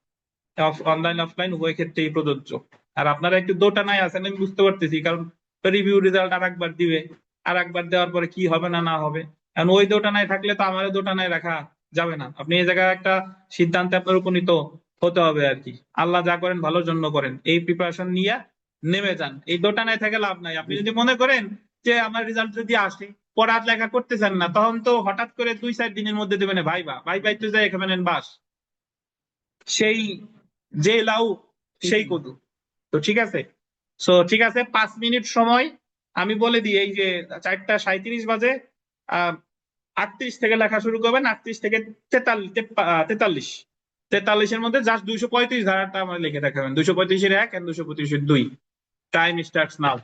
[SPEAKER 1] অনলাইন অফলাইন উভয় ক্ষেত্রেই প্রযোজ্য। আর আপনারা একটু দোটানায় আছেন আমি বুঝতে পারতেছি, কারণ রিভিউ রেজাল্ট আর একবার দিবে, আর একবার দেওয়ার পরে কি হবে না না হবে। কারণ ওই দোটানায় থাকলে তো আমাদের দোটানায় রাখা যাবে না। আপনি এই জায়গায় একটা সিদ্ধান্তে আপনার উপনীত হতে হবে আর কি। আল্লাহ যা করেন ভালোর জন্য করেন, এই প্রিপারেশন নিয়ে নেমে যান। এই দোটানায় থেকে লাভ নাই। আপনি যদি মনে করেন যে আমার রেজাল্ট যদি আসে, পড়ালেখা করতেছেন না, তখন তো হঠাৎ করে 2-4 দিনের মধ্যে দেবেন ভাই তো যাই এখানে বাস, সেই যে লাউ সেই কদু। তো ঠিক আছে, ঠিক আছে, 5 মিনিট সময় আমি বলে দিই। এই যে 4টা 37 বাজে, 38 থেকে লেখা শুরু করবেন, 38 থেকে 43 43-এর মধ্যে জাস্ট 235 ধারাটা আমার লিখে দেখাবেন, 235-এর 1 and 235-এর 2। Time starts now.